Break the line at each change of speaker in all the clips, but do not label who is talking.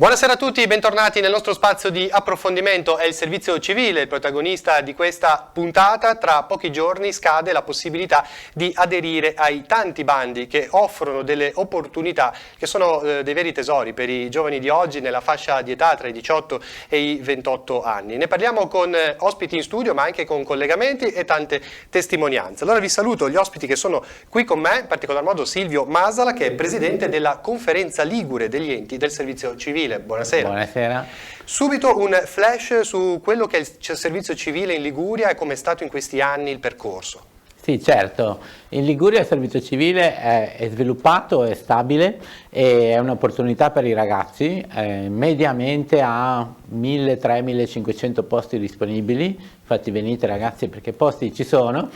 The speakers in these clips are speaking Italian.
Buonasera a tutti, bentornati nel nostro spazio di approfondimento. È il servizio civile il protagonista di questa puntata. Tra pochi giorni scade la possibilità di aderire ai tanti bandi che offrono delle opportunità che sono dei veri tesori per i giovani di oggi nella fascia di età tra i 18 e i 28 anni. Ne parliamo con ospiti in studio ma anche con collegamenti e tante testimonianze. Allora vi saluto gli ospiti che sono qui con me, in particolar modo Silvio Masala, che è presidente della Conferenza Ligure degli enti del servizio civile. Buonasera.
Buonasera.
Subito un flash su quello che è il servizio civile in Liguria e come è stato in questi anni il percorso.
Sì, certo. In Liguria il servizio civile è sviluppato, è stabile e è un'opportunità per i ragazzi. Mediamente ha 1.300-1.500 posti disponibili, infatti venite ragazzi perché posti ci sono,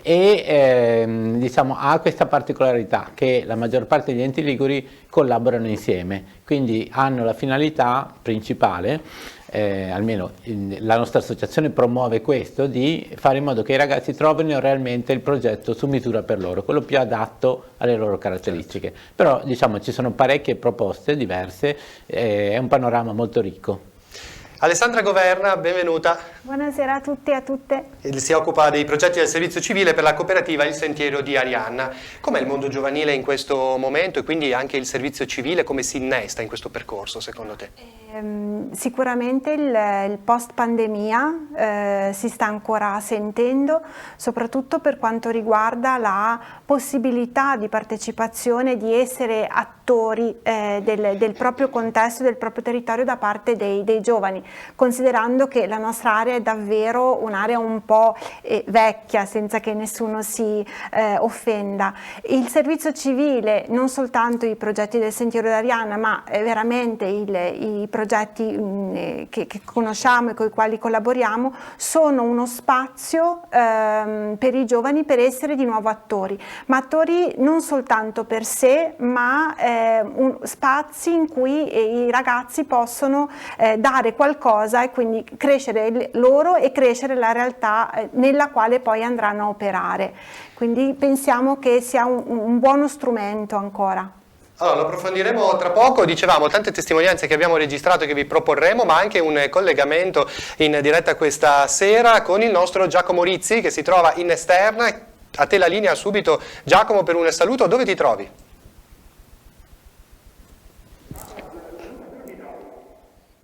e diciamo, ha questa particolarità che la maggior parte degli enti liguri collaborano insieme, quindi hanno la finalità principale, almeno la nostra associazione promuove questo, di fare in modo che i ragazzi trovino realmente il progetto su misura per loro, quello più adatto alle loro caratteristiche. Però diciamo ci sono parecchie proposte diverse, è un panorama molto ricco.
Alessandra Governa, benvenuta.
Buonasera a tutti e a tutte.
Si occupa dei progetti del servizio civile per la cooperativa Il Sentiero di Arianna. Com'è il mondo giovanile in questo momento e quindi anche il servizio civile, come si innesta in questo percorso secondo te?
Sicuramente il post pandemia si sta ancora sentendo, soprattutto per quanto riguarda la possibilità di partecipazione, di essere attori del proprio contesto, del proprio territorio da parte dei giovani, considerando che la nostra area è davvero un'area un po' vecchia, senza che nessuno si offenda. Il servizio civile, non soltanto i progetti del Sentiero d'Arianna, ma veramente i progetti che conosciamo e con i quali collaboriamo, sono uno spazio per i giovani per essere di nuovo attori, ma attori non soltanto per sé, ma spazi in cui i ragazzi possono dare qualcosa e quindi crescere loro e crescere la realtà nella quale poi andranno a operare. Quindi pensiamo che sia un buono strumento ancora.
Allora, lo approfondiremo tra poco. Dicevamo tante testimonianze che abbiamo registrato e che vi proporremo, ma anche un collegamento in diretta questa sera con il nostro Giacomo Rizzi, che si trova in esterna. A te la linea subito, Giacomo, per un saluto. Dove ti trovi?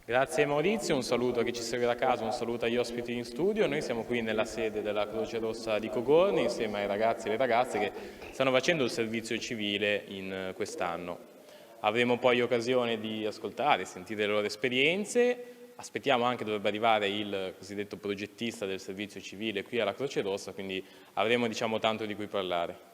Grazie Maurizio, un saluto a chi ci segue da casa, un saluto agli ospiti in studio. Noi siamo qui nella sede della Croce Rossa di Cogorni insieme ai ragazzi e alle ragazze che stanno facendo il servizio civile in quest'anno. Avremo poi occasione di ascoltare e sentire le loro esperienze. Aspettiamo anche, dovrebbe arrivare il cosiddetto progettista del servizio civile qui alla Croce Rossa, quindi avremo tanto di cui parlare.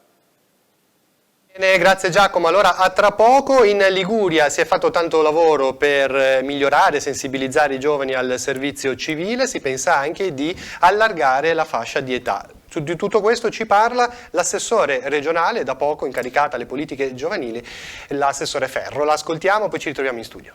Bene, grazie Giacomo. Allora, a tra poco. In Liguria si è fatto tanto lavoro per migliorare, sensibilizzare i giovani al servizio civile, si pensa anche di allargare la fascia di età. Di tutto questo ci parla l'assessore regionale, da poco incaricata alle politiche giovanili, l'assessore Ferro. La ascoltiamo, poi ci ritroviamo in studio.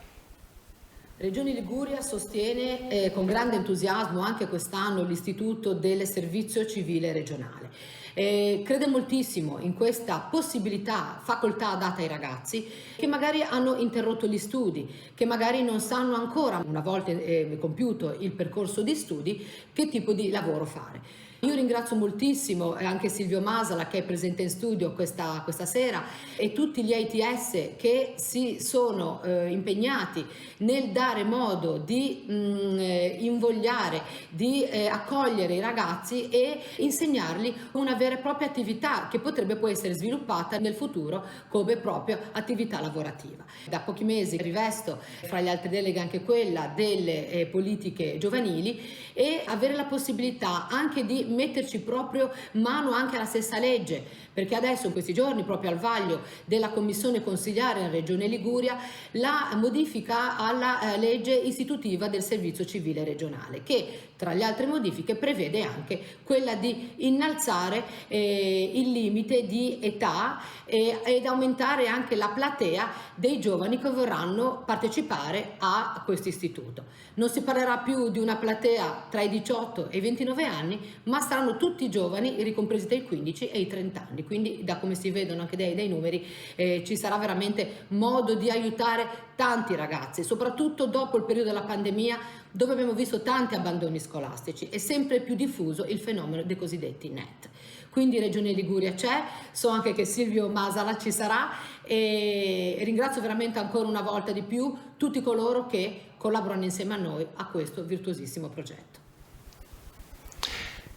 Regione Liguria sostiene con grande entusiasmo anche quest'anno l'istituto del servizio civile regionale. Crede moltissimo in questa possibilità, facoltà data ai ragazzi che magari hanno interrotto gli studi, che magari non sanno ancora, una volta compiuto il percorso di studi, che tipo di lavoro fare. Io ringrazio moltissimo anche Silvio Masala che è presente in studio questa sera e tutti gli ATS che si sono impegnati nel dare modo di invogliare, di accogliere i ragazzi e insegnargli una vera e propria attività che potrebbe poi essere sviluppata nel futuro come propria attività lavorativa. Da pochi mesi rivesto fra gli altri deleghe anche quella delle politiche giovanili e avere la possibilità anche di metterci proprio mano anche alla stessa legge, perché adesso in questi giorni proprio al vaglio della commissione consigliare in Regione Liguria la modifica alla legge istitutiva del servizio civile regionale, che tra le altre modifiche prevede anche quella di innalzare il limite di età ed aumentare anche la platea dei giovani che vorranno partecipare a questo istituto. Non si parlerà più di una platea tra i 18 e i 29 anni, ma saranno tutti i giovani ricompresi tra i 15 e i 30 anni. Quindi, da come si vedono anche dai numeri, ci sarà veramente modo di aiutare tanti ragazzi, soprattutto dopo il periodo della pandemia, dove abbiamo visto tanti abbandoni scolastici e sempre più diffuso il fenomeno dei cosiddetti NEET. Quindi Regione Liguria c'è, so anche che Silvio Masala ci sarà e ringrazio veramente ancora una volta di più tutti coloro che collaborano insieme a noi a questo virtuosissimo progetto.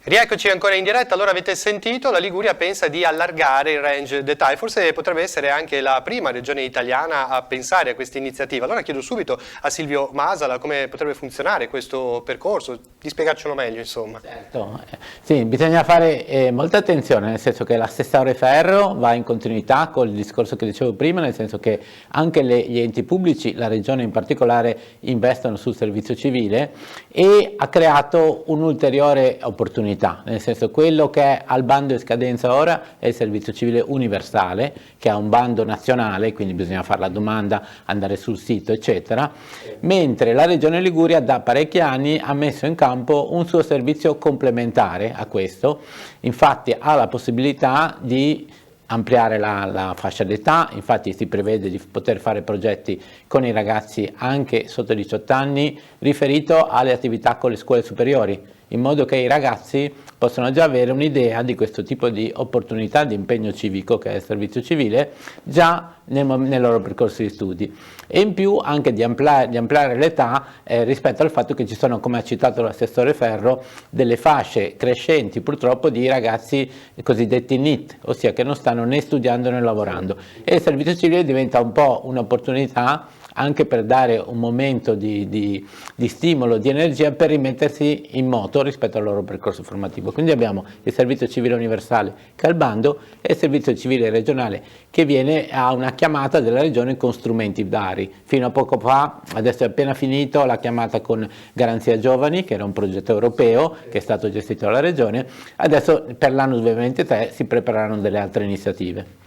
Rieccoci ancora in diretta. Allora, avete sentito, la Liguria pensa di allargare il range d'età e forse potrebbe essere anche la prima regione italiana a pensare a questa iniziativa. Allora chiedo subito a Silvio Masala come potrebbe funzionare questo percorso, di spiegarcelo meglio, insomma.
Certo, sì, bisogna fare molta attenzione, nel senso che l'Assessore Ferro va in continuità con il discorso che dicevo prima, nel senso che anche gli enti pubblici, la regione in particolare, investono sul servizio civile e ha creato un'ulteriore opportunità. Nel senso, quello che è al bando in scadenza ora è il servizio civile universale, che ha un bando nazionale, quindi bisogna fare la domanda, andare sul sito eccetera, mentre la Regione Liguria da parecchi anni ha messo in campo un suo servizio complementare a questo. Infatti ha la possibilità di ampliare la fascia d'età, infatti si prevede di poter fare progetti con i ragazzi anche sotto i 18 anni riferito alle attività con le scuole superiori, in modo che i ragazzi possano già avere un'idea di questo tipo di opportunità di impegno civico che è il servizio civile già nel loro percorso di studi, e in più anche di ampliare l'età rispetto al fatto che ci sono, come ha citato l'assessore Ferro, delle fasce crescenti purtroppo di ragazzi cosiddetti NEET, ossia che non stanno né studiando né lavorando, e il servizio civile diventa un po' un'opportunità anche per dare un momento di stimolo, di energia per rimettersi in moto rispetto al loro percorso formativo. Quindi abbiamo il servizio civile universale che è al bando e il servizio civile regionale che viene a una chiamata della regione con strumenti vari. Fino a poco fa, adesso è appena finito la chiamata con Garanzia Giovani, che era un progetto europeo che è stato gestito dalla regione, adesso per l'anno 2023 si prepareranno delle altre iniziative.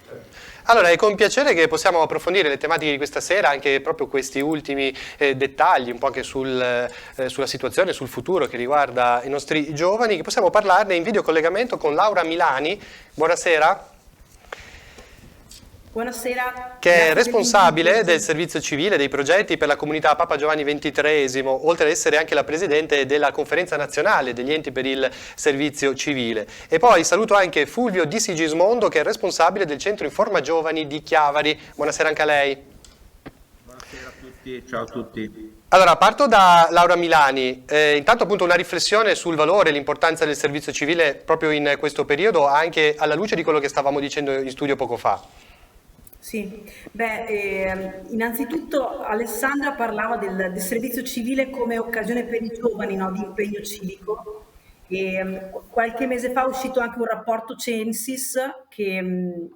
Allora, è con piacere che possiamo approfondire le tematiche di questa sera, anche proprio questi ultimi dettagli, un po' anche sulla situazione, sul futuro che riguarda i nostri giovani, che possiamo parlarne in videocollegamento con Laura Milani. Buonasera.
Buonasera.
Che è responsabile del servizio civile, dei progetti per la comunità Papa Giovanni XXIII, oltre ad essere anche la presidente della conferenza nazionale degli enti per il servizio civile. E poi saluto anche Fulvio Di Sigismondo, che è responsabile del centro Informa Giovani di Chiavari. Buonasera anche a lei.
Buonasera a tutti, ciao a tutti.
Allora, parto da Laura Milani. Intanto appunto una riflessione sul valore e l'importanza del servizio civile proprio in questo periodo, anche alla luce di quello che stavamo dicendo in studio poco fa.
Sì, innanzitutto Alessandra parlava del servizio civile come occasione per i giovani, no, di impegno civico. Qualche mese fa è uscito anche un rapporto Censis che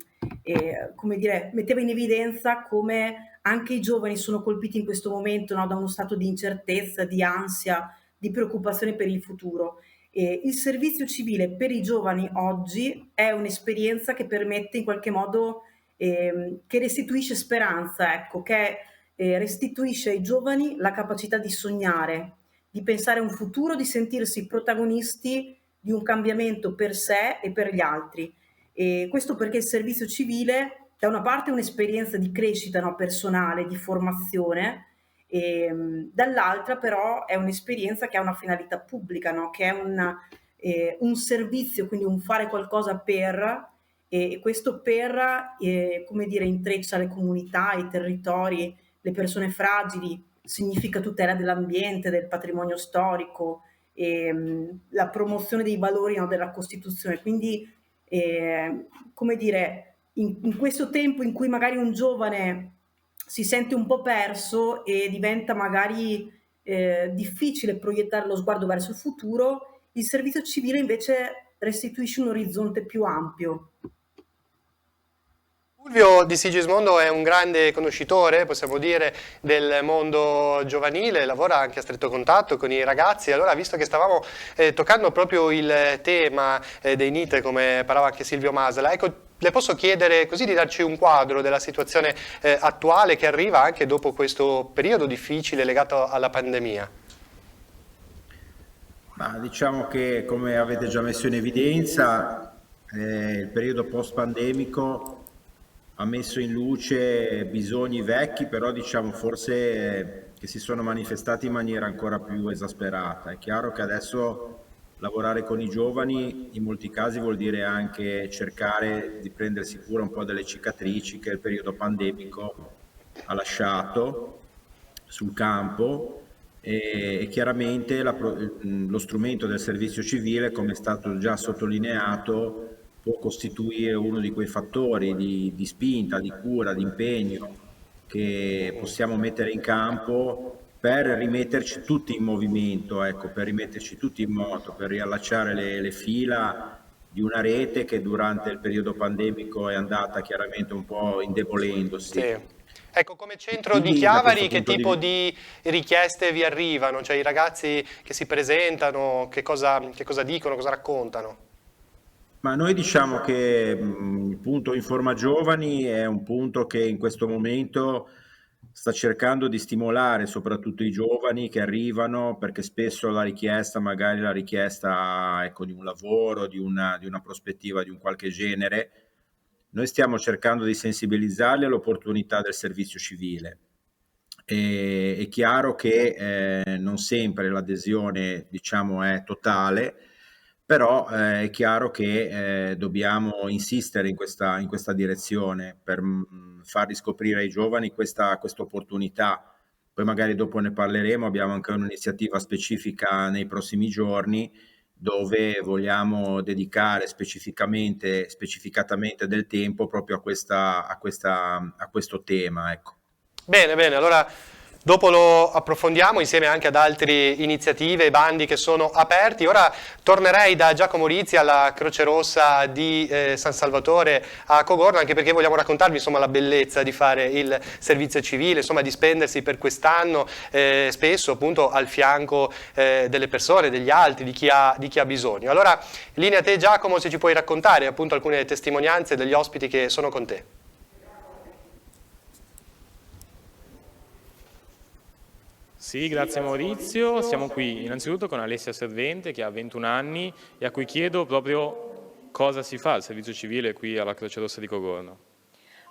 come dire, metteva in evidenza come anche i giovani sono colpiti in questo momento, no, da uno stato di incertezza, di ansia, di preoccupazione per il futuro. Il servizio civile per i giovani oggi è un'esperienza che permette in qualche modo che restituisce speranza, ecco, che restituisce ai giovani la capacità di sognare, di pensare a un futuro, di sentirsi protagonisti di un cambiamento per sé e per gli altri. E questo perché il servizio civile da una parte è un'esperienza di crescita, no, personale, di formazione, e dall'altra però è un'esperienza che ha una finalità pubblica, no? Che è un servizio, quindi un fare qualcosa per, e questo per, come dire, intreccia le comunità, i territori, le persone fragili, significa tutela dell'ambiente, del patrimonio storico, la promozione dei valori, no, della Costituzione. Quindi, come dire, in questo tempo in cui magari un giovane si sente un po' perso e diventa magari difficile proiettare lo sguardo verso il futuro, il servizio civile invece restituisce un orizzonte più ampio.
Fulvio Di Sigismondo è un grande conoscitore, possiamo dire, del mondo giovanile, lavora anche a stretto contatto con i ragazzi. Allora, visto che stavamo toccando proprio il tema dei NEET, come parlava anche Silvio Masala, ecco, le posso chiedere così di darci un quadro della situazione attuale che arriva anche dopo questo periodo difficile legato alla pandemia?
Ma diciamo che, come avete già messo in evidenza, il periodo post-pandemico ha messo in luce bisogni vecchi, però diciamo forse che si sono manifestati in maniera ancora più esasperata. È chiaro che adesso lavorare con i giovani in molti casi vuol dire anche cercare di prendersi cura un po' delle cicatrici che il periodo pandemico ha lasciato sul campo e chiaramente lo strumento del servizio civile, come è stato già sottolineato, può costituire uno di quei fattori di spinta, di cura, di impegno che possiamo mettere in campo per rimetterci tutti in movimento, ecco, per rimetterci tutti in moto, per riallacciare le fila di una rete che durante il periodo pandemico è andata chiaramente un po' indebolendosi.
Sì. Ecco, come centro di
Quindi, da questo
Chiavari, che
punto
tipo di richieste vi arrivano? Cioè i ragazzi che si presentano, che cosa dicono, cosa raccontano?
Ma noi diciamo che il punto Informa Giovani è un punto che in questo momento sta cercando di stimolare soprattutto i giovani che arrivano, perché spesso la richiesta, magari la richiesta, ecco, di un lavoro, di una prospettiva di un qualche genere, noi stiamo cercando di sensibilizzarli all'opportunità del servizio civile. È chiaro che non sempre l'adesione, diciamo, è totale, però è chiaro che dobbiamo insistere in questa direzione per far riscoprire ai giovani questa opportunità. Poi magari dopo ne parleremo, abbiamo anche un'iniziativa specifica nei prossimi giorni dove vogliamo dedicare specificatamente del tempo proprio a questo tema, ecco.
Bene, bene, allora dopo lo approfondiamo insieme anche ad altre iniziative e bandi che sono aperti. Ora tornerei da Giacomo Rizzi alla Croce Rossa di San Salvatore a Cogorno, anche perché vogliamo raccontarvi insomma la bellezza di fare il servizio civile, insomma di spendersi per quest'anno spesso appunto al fianco delle persone, degli altri, di chi ha bisogno. Allora, linea a te Giacomo, se ci puoi raccontare appunto alcune testimonianze degli ospiti che sono con te.
Sì, grazie Maurizio. Siamo qui innanzitutto con Alessia Servente che ha 21 anni e a cui chiedo proprio cosa si fa al servizio civile qui alla Croce Rossa di Cogorno.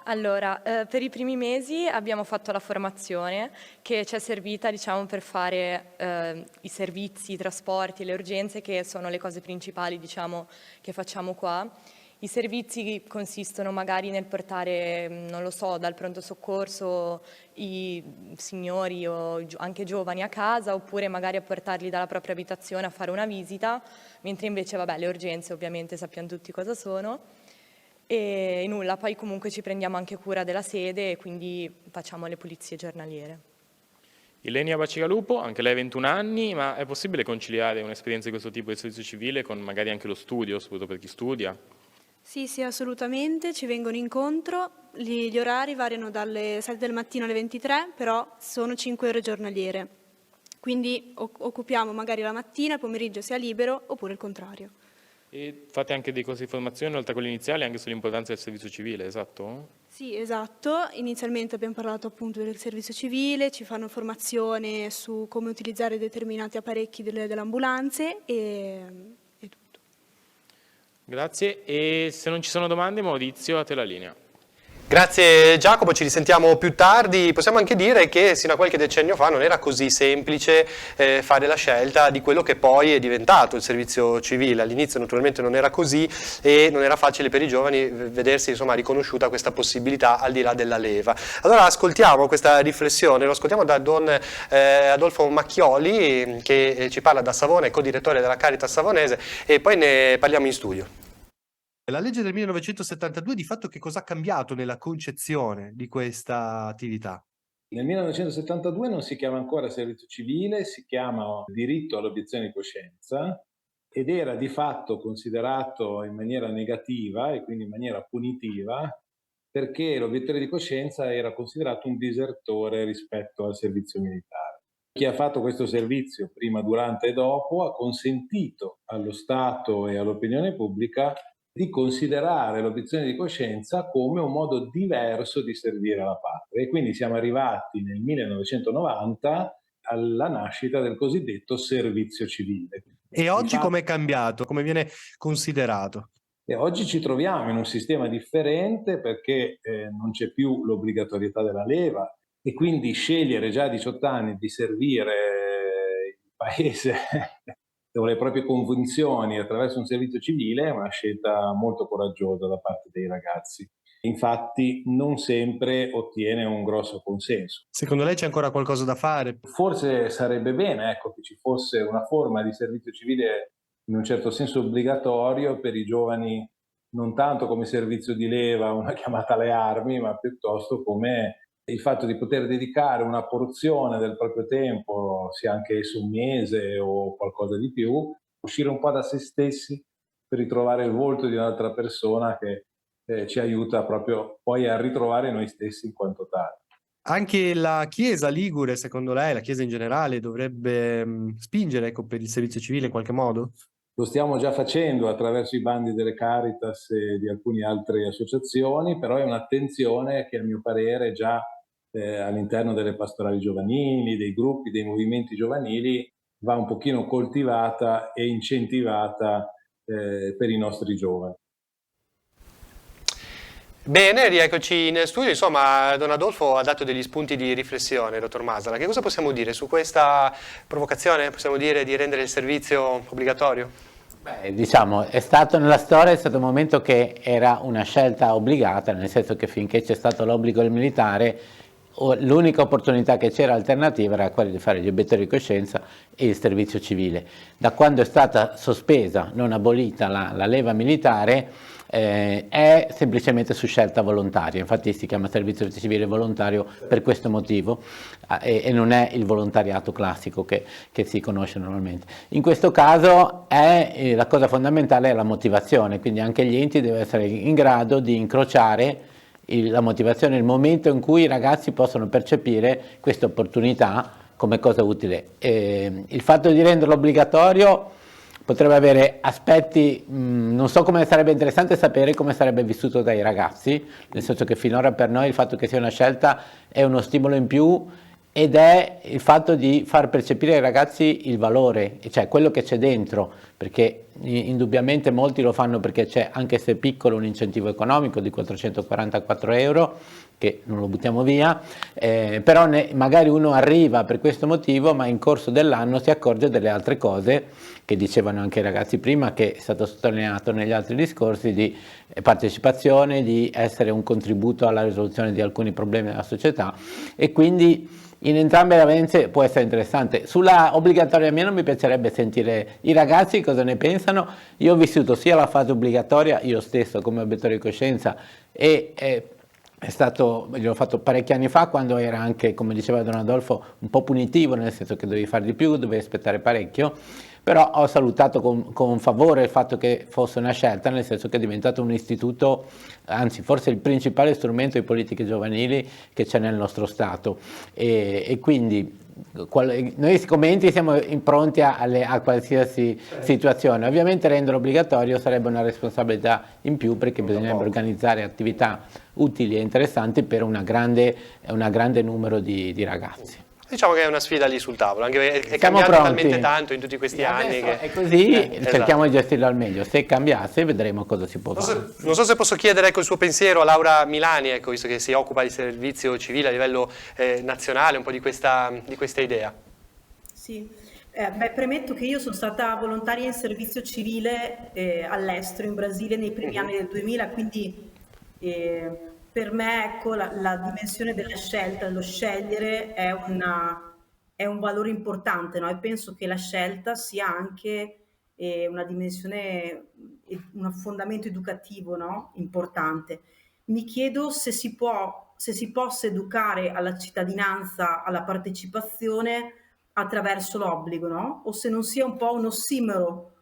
Allora, per i primi mesi abbiamo fatto la formazione che ci è servita, diciamo, per fare i servizi, i trasporti, le urgenze, che sono le cose principali, diciamo, che facciamo qua. I servizi consistono magari nel portare, non lo so, dal pronto soccorso i signori o anche giovani a casa, oppure magari a portarli dalla propria abitazione a fare una visita, mentre invece, vabbè, le urgenze ovviamente sappiamo tutti cosa sono. E nulla, poi comunque ci prendiamo anche cura della sede e quindi facciamo le pulizie giornaliere.
Ilenia Bacigalupo, anche lei ha 21 anni, ma è possibile conciliare un'esperienza di questo tipo di servizio civile con magari anche lo studio, soprattutto per chi studia?
Sì, sì, assolutamente, ci vengono incontro, gli orari variano dalle 7 del mattino alle 23, però sono 5 ore giornaliere, quindi occupiamo magari la mattina, il pomeriggio sia libero, oppure il contrario.
E fate anche dei corsi di formazione, oltre a quelli iniziali, anche sull'importanza del servizio civile, esatto?
Sì, esatto, inizialmente abbiamo parlato appunto del servizio civile, ci fanno formazione su come utilizzare determinati apparecchi delle ambulanze e tutto.
Grazie, e se non ci sono domande Maurizio, a te la linea.
Grazie Giacomo, ci risentiamo più tardi. Possiamo anche dire che sino a qualche decennio fa non era così semplice fare la scelta di quello che poi è diventato il servizio civile. All'inizio naturalmente non era così e non era facile per i giovani vedersi insomma riconosciuta questa possibilità al di là della leva. Allora ascoltiamo questa riflessione, lo ascoltiamo da Don Adolfo Macchioli che ci parla da Savona, è co-direttore della Caritas Savonese, e poi ne parliamo in studio.
La legge del 1972 di fatto che cosa ha cambiato nella concezione di questa attività?
Nel 1972 non si chiama ancora servizio civile, si chiama diritto all'obiezione di coscienza ed era di fatto considerato in maniera negativa e quindi in maniera punitiva perché l'obiettore di coscienza era considerato un disertore rispetto al servizio militare. Chi ha fatto questo servizio prima, durante e dopo ha consentito allo Stato e all'opinione pubblica di considerare l'obiezione di coscienza come un modo diverso di servire la patria. E quindi siamo arrivati nel 1990 alla nascita del cosiddetto servizio civile.
E oggi com'è cambiato? Come viene considerato?
E oggi ci troviamo in un sistema differente perché non c'è più l'obbligatorietà della leva e quindi scegliere già a 18 anni di servire il paese con le proprie convinzioni attraverso un servizio civile è una scelta molto coraggiosa da parte dei ragazzi. Infatti non sempre ottiene un grosso consenso.
Secondo lei c'è ancora qualcosa da fare?
Forse sarebbe bene, ecco, che ci fosse una forma di servizio civile in un certo senso obbligatorio per i giovani, non tanto come servizio di leva, una chiamata alle armi, ma piuttosto come il fatto di poter dedicare una porzione del proprio tempo, sia anche esso un mese o qualcosa di più, uscire un po' da se stessi per ritrovare il volto di un'altra persona che ci aiuta proprio poi a ritrovare noi stessi in quanto tali.
Anche la Chiesa ligure, secondo lei, la Chiesa in generale, dovrebbe spingere, ecco, per il servizio civile in qualche modo?
Lo stiamo già facendo attraverso i bandi delle Caritas e di alcune altre associazioni, però è un'attenzione che a mio parere già all'interno delle pastorali giovanili, dei gruppi, dei movimenti giovanili va un pochino coltivata e incentivata per i nostri giovani.
Bene, rieccoci in studio. Insomma, Don Adolfo ha dato degli spunti di riflessione, dottor Masala. Che cosa possiamo dire su questa provocazione? Possiamo dire di rendere il servizio obbligatorio?
Beh, diciamo, nella storia è stato un momento che era una scelta obbligata, nel senso che finché c'è stato l'obbligo del militare, l'unica opportunità che c'era alternativa era quella di fare gli obiettori di coscienza e il servizio civile. Da quando è stata sospesa, non abolita la leva militare, è semplicemente su scelta volontaria, infatti si chiama servizio civile volontario per questo motivo e non è il volontariato classico che si conosce normalmente. In questo caso la cosa fondamentale è la motivazione, quindi anche gli enti devono essere in grado di incrociare la motivazione, il momento in cui i ragazzi possono percepire questa opportunità come cosa utile. Il fatto di renderlo obbligatorio potrebbe avere aspetti, non so come sarebbe interessante sapere come sarebbe vissuto dai ragazzi, nel senso che finora per noi il fatto che sia una scelta è uno stimolo in più ed è il fatto di far percepire ai ragazzi il valore, cioè quello che c'è dentro, perché indubbiamente molti lo fanno perché c'è, anche se piccolo, un incentivo economico di 444 euro, che non lo buttiamo via, però magari uno arriva per questo motivo, ma in corso dell'anno si accorge delle altre cose che dicevano anche i ragazzi prima, che è stato sottolineato negli altri discorsi, di partecipazione, di essere un contributo alla risoluzione di alcuni problemi della società, e quindi in entrambe le valenze può essere interessante. Sulla obbligatoria mia non mi piacerebbe sentire i ragazzi cosa ne pensano. Io ho vissuto sia la fase obbligatoria, io stesso come obiettore di coscienza, l'ho fatto parecchi anni fa, quando era anche, come diceva Don Adolfo, un po' punitivo, nel senso che dovevi fare di più, dovevi aspettare parecchio, però ho salutato con favore il fatto che fosse una scelta, nel senso che è diventato un istituto, anzi forse il principale strumento di politiche giovanili che c'è nel nostro Stato, e quindi noi come enti siamo pronti a qualsiasi situazione. Ovviamente renderlo obbligatorio sarebbe una responsabilità in più, perché bisognerebbe organizzare attività utili e interessanti per un grande numero di ragazzi.
Diciamo che è una sfida lì sul tavolo, anche perché è
Siamo
cambiato
pronti.
talmente tanto in tutti questi anni che...
È così, cerchiamo
esatto.
di gestirlo al meglio. Se cambiasse vedremo cosa si può fare.
Non so se posso chiedere il suo pensiero a Laura Milani, visto che si occupa di servizio civile a livello nazionale, un po' di questa idea.
Sì, premetto che io sono stata volontaria in servizio civile all'estero, in Brasile, nei primi anni del 2000, quindi per me, ecco, la dimensione della scelta, dello scegliere è un valore importante, no? E penso che la scelta sia anche una dimensione, un fondamento educativo, no? Importante. Mi chiedo se si possa educare alla cittadinanza, alla partecipazione attraverso l'obbligo, no? O se non sia un po' un ossimoro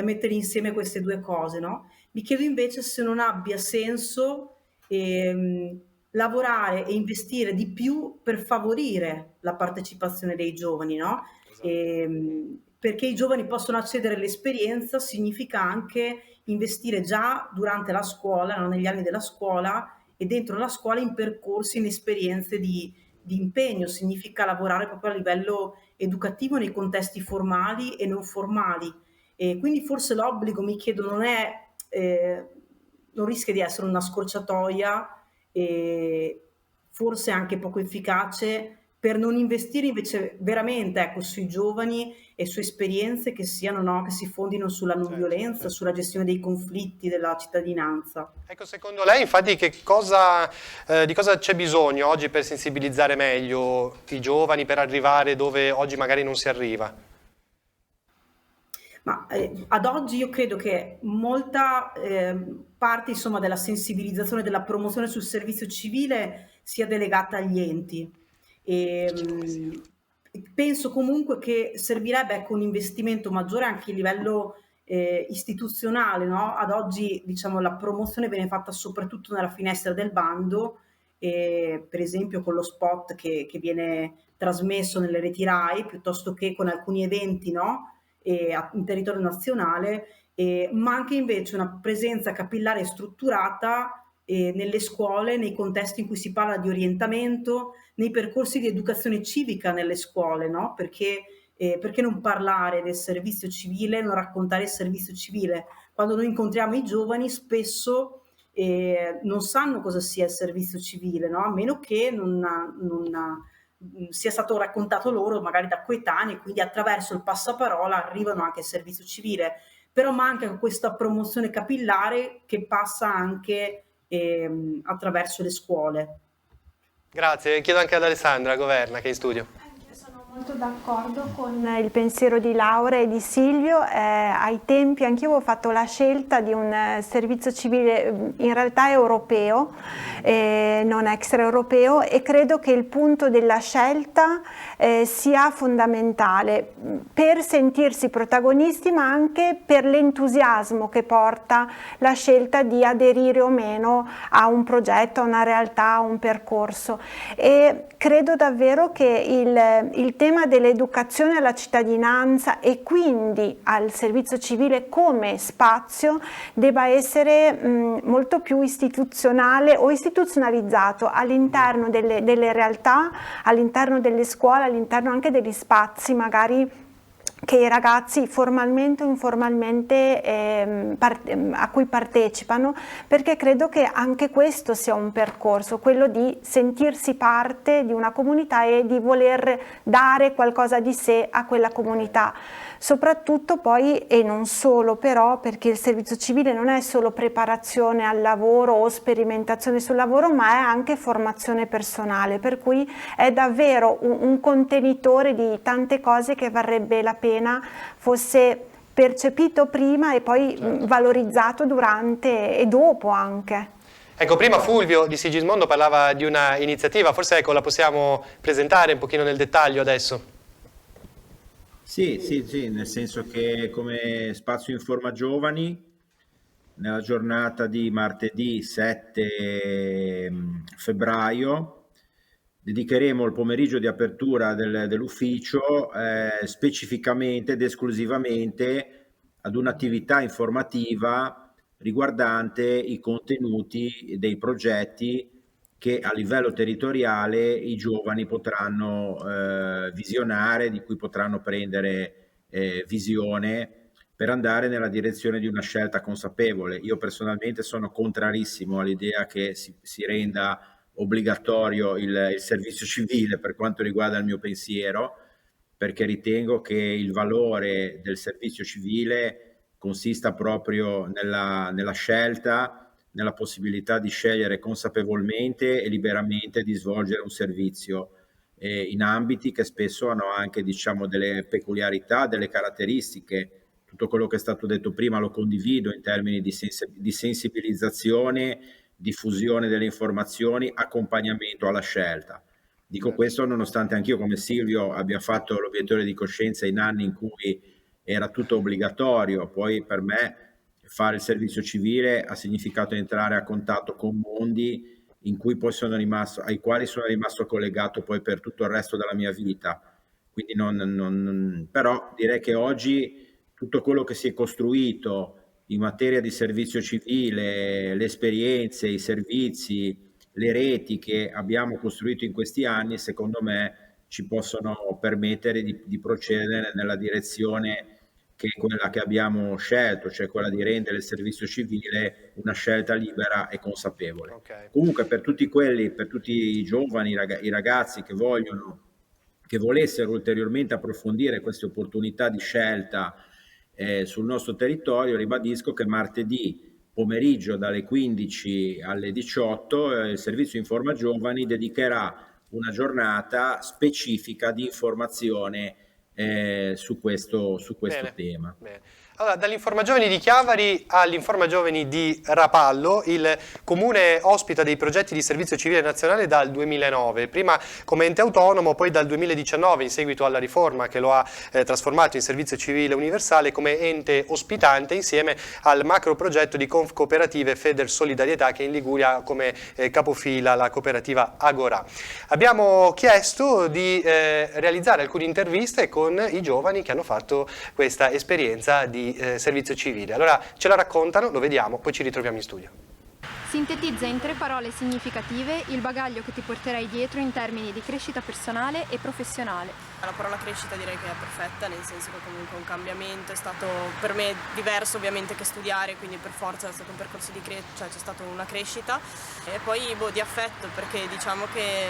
mettere insieme queste due cose, no? Mi chiedo invece se non abbia senso lavorare e investire di più per favorire la partecipazione dei giovani, no? Perché i giovani possono accedere all'esperienza significa anche investire già durante la scuola, no? Negli anni della scuola e dentro la scuola in percorsi, in esperienze di impegno, significa lavorare proprio a livello educativo nei contesti formali e non formali. E quindi forse l'obbligo, mi chiedo, non rischia di essere una scorciatoia e forse anche poco efficace per non investire invece veramente, ecco, sui giovani e su esperienze che siano, no, che si fondino sulla non violenza, sulla gestione dei conflitti della cittadinanza.
Ecco, secondo lei, infatti, di cosa c'è bisogno oggi per sensibilizzare meglio i giovani, per arrivare dove oggi magari non si arriva?
Ma ad oggi io credo che molta parte, insomma, della sensibilizzazione, della promozione sul servizio civile sia delegata agli enti. Penso comunque che servirebbe, ecco, un investimento maggiore anche a livello istituzionale, no? Ad oggi, diciamo, la promozione viene fatta soprattutto nella finestra del bando, per esempio con lo spot che viene trasmesso nelle reti RAI, piuttosto che con alcuni eventi, no? In territorio nazionale, ma anche invece una presenza capillare e strutturata nelle scuole, nei contesti in cui si parla di orientamento, nei percorsi di educazione civica nelle scuole, no? Perché non parlare del servizio civile, non raccontare il servizio civile? Quando noi incontriamo i giovani spesso non sanno cosa sia il servizio civile, no? A meno che non sia stato raccontato loro magari da coetanei, quindi attraverso il passaparola arrivano anche al servizio civile, però manca questa promozione capillare che passa anche attraverso le scuole.
Grazie, chiedo anche ad Alessandra Governa che è in studio.
Molto d'accordo con il pensiero di Laura e di Silvio. Ai tempi anch'io avevo fatto la scelta di un servizio civile in realtà europeo, non extraeuropeo, e credo che il punto della scelta sia fondamentale per sentirsi protagonisti, ma anche per l'entusiasmo che porta la scelta di aderire o meno a un progetto, a una realtà, a un percorso. E credo davvero che il tema dell'educazione alla cittadinanza e quindi al servizio civile come spazio debba essere molto più istituzionale o istituzionalizzato all'interno delle realtà, all'interno delle scuole, all'interno anche degli spazi magari che i ragazzi formalmente o informalmente a cui partecipano, perché credo che anche questo sia un percorso, quello di sentirsi parte di una comunità e di voler dare qualcosa di sé a quella comunità. Soprattutto poi, e non solo però, perché il servizio civile non è solo preparazione al lavoro o sperimentazione sul lavoro, ma è anche formazione personale, per cui è davvero un contenitore di tante cose che varrebbe la pena fosse percepito prima e poi valorizzato durante e dopo anche.
Ecco, prima Fulvio di Sigismondo parlava di una iniziativa, forse ecco, la possiamo presentare un pochino nel dettaglio adesso.
Sì, nel senso che come Spazio Informa Giovani, nella giornata di martedì 7 febbraio, dedicheremo il pomeriggio di apertura dell'ufficio specificamente ed esclusivamente ad un'attività informativa riguardante i contenuti dei progetti che a livello territoriale i giovani potranno visionare, di cui potranno prendere visione per andare nella direzione di una scelta consapevole. Io personalmente sono contrarissimo all'idea che si renda obbligatorio il servizio civile per quanto riguarda il mio pensiero, perché ritengo che il valore del servizio civile consista proprio nella scelta, nella possibilità di scegliere consapevolmente e liberamente di svolgere un servizio in ambiti che spesso hanno anche, diciamo, delle peculiarità, delle caratteristiche. Tutto quello che è stato detto prima lo condivido in termini di sensibilizzazione, diffusione delle informazioni, accompagnamento alla scelta. Dico questo nonostante anch'io, come Silvio, abbia fatto l'obiettore di coscienza in anni in cui era tutto obbligatorio. Poi per me fare il servizio civile ha significato entrare a contatto con mondi in cui poi ai quali sono rimasto collegato poi per tutto il resto della mia vita. Quindi però direi che oggi tutto quello che si è costruito in materia di servizio civile, le esperienze, i servizi, le reti che abbiamo costruito in questi anni, secondo me ci possono permettere di procedere nella direzione che è quella che abbiamo scelto, cioè quella di rendere il servizio civile una scelta libera e consapevole.
Okay.
Comunque per tutti i giovani, i ragazzi che volessero ulteriormente approfondire queste opportunità di scelta sul nostro territorio, ribadisco che martedì pomeriggio dalle 15 alle 18 il Servizio Informa Giovani dedicherà una giornata specifica di informazione su questo tema.
Bene. Allora, dall'Informa Giovani di Chiavari all'Informa Giovani di Rapallo, il comune ospita dei progetti di servizio civile nazionale dal 2009, prima come ente autonomo, poi dal 2019 in seguito alla riforma che lo ha trasformato in servizio civile universale come ente ospitante insieme al macro progetto di Confcooperative Feder Solidarietà che in Liguria ha come capofila la cooperativa Agora. Abbiamo chiesto di realizzare alcune interviste con i giovani che hanno fatto questa esperienza di servizio civile. Allora ce la raccontano, lo vediamo, poi ci ritroviamo in studio.
Sintetizza in 3 parole significative il bagaglio che ti porterai dietro in termini di crescita personale e professionale.
La parola crescita direi che è perfetta, nel senso che comunque un cambiamento è stato per me diverso ovviamente che studiare, quindi per forza è stato un percorso di cioè c'è stata una crescita e poi di affetto, perché diciamo che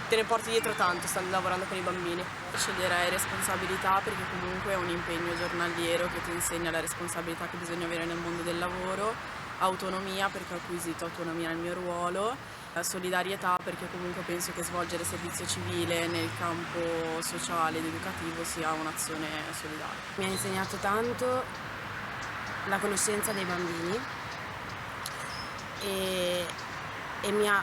te ne porti dietro tanto stando lavorando con i bambini.
Sceglierei responsabilità perché comunque è un impegno giornaliero che ti insegna la responsabilità che bisogna avere nel mondo del lavoro, autonomia perché ho acquisito autonomia nel mio ruolo, solidarietà perché comunque penso che svolgere servizio civile nel campo sociale ed educativo sia un'azione solidaria.
Mi ha insegnato tanto la conoscenza dei bambini e mi ha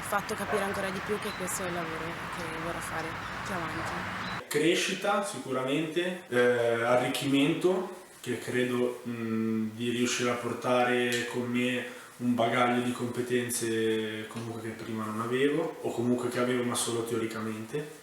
fatto capire ancora di più che questo è il lavoro che vorrò fare più avanti.
Crescita sicuramente, arricchimento, che credo di riuscire a portare con me un bagaglio di competenze comunque che prima non avevo o comunque che avevo ma solo teoricamente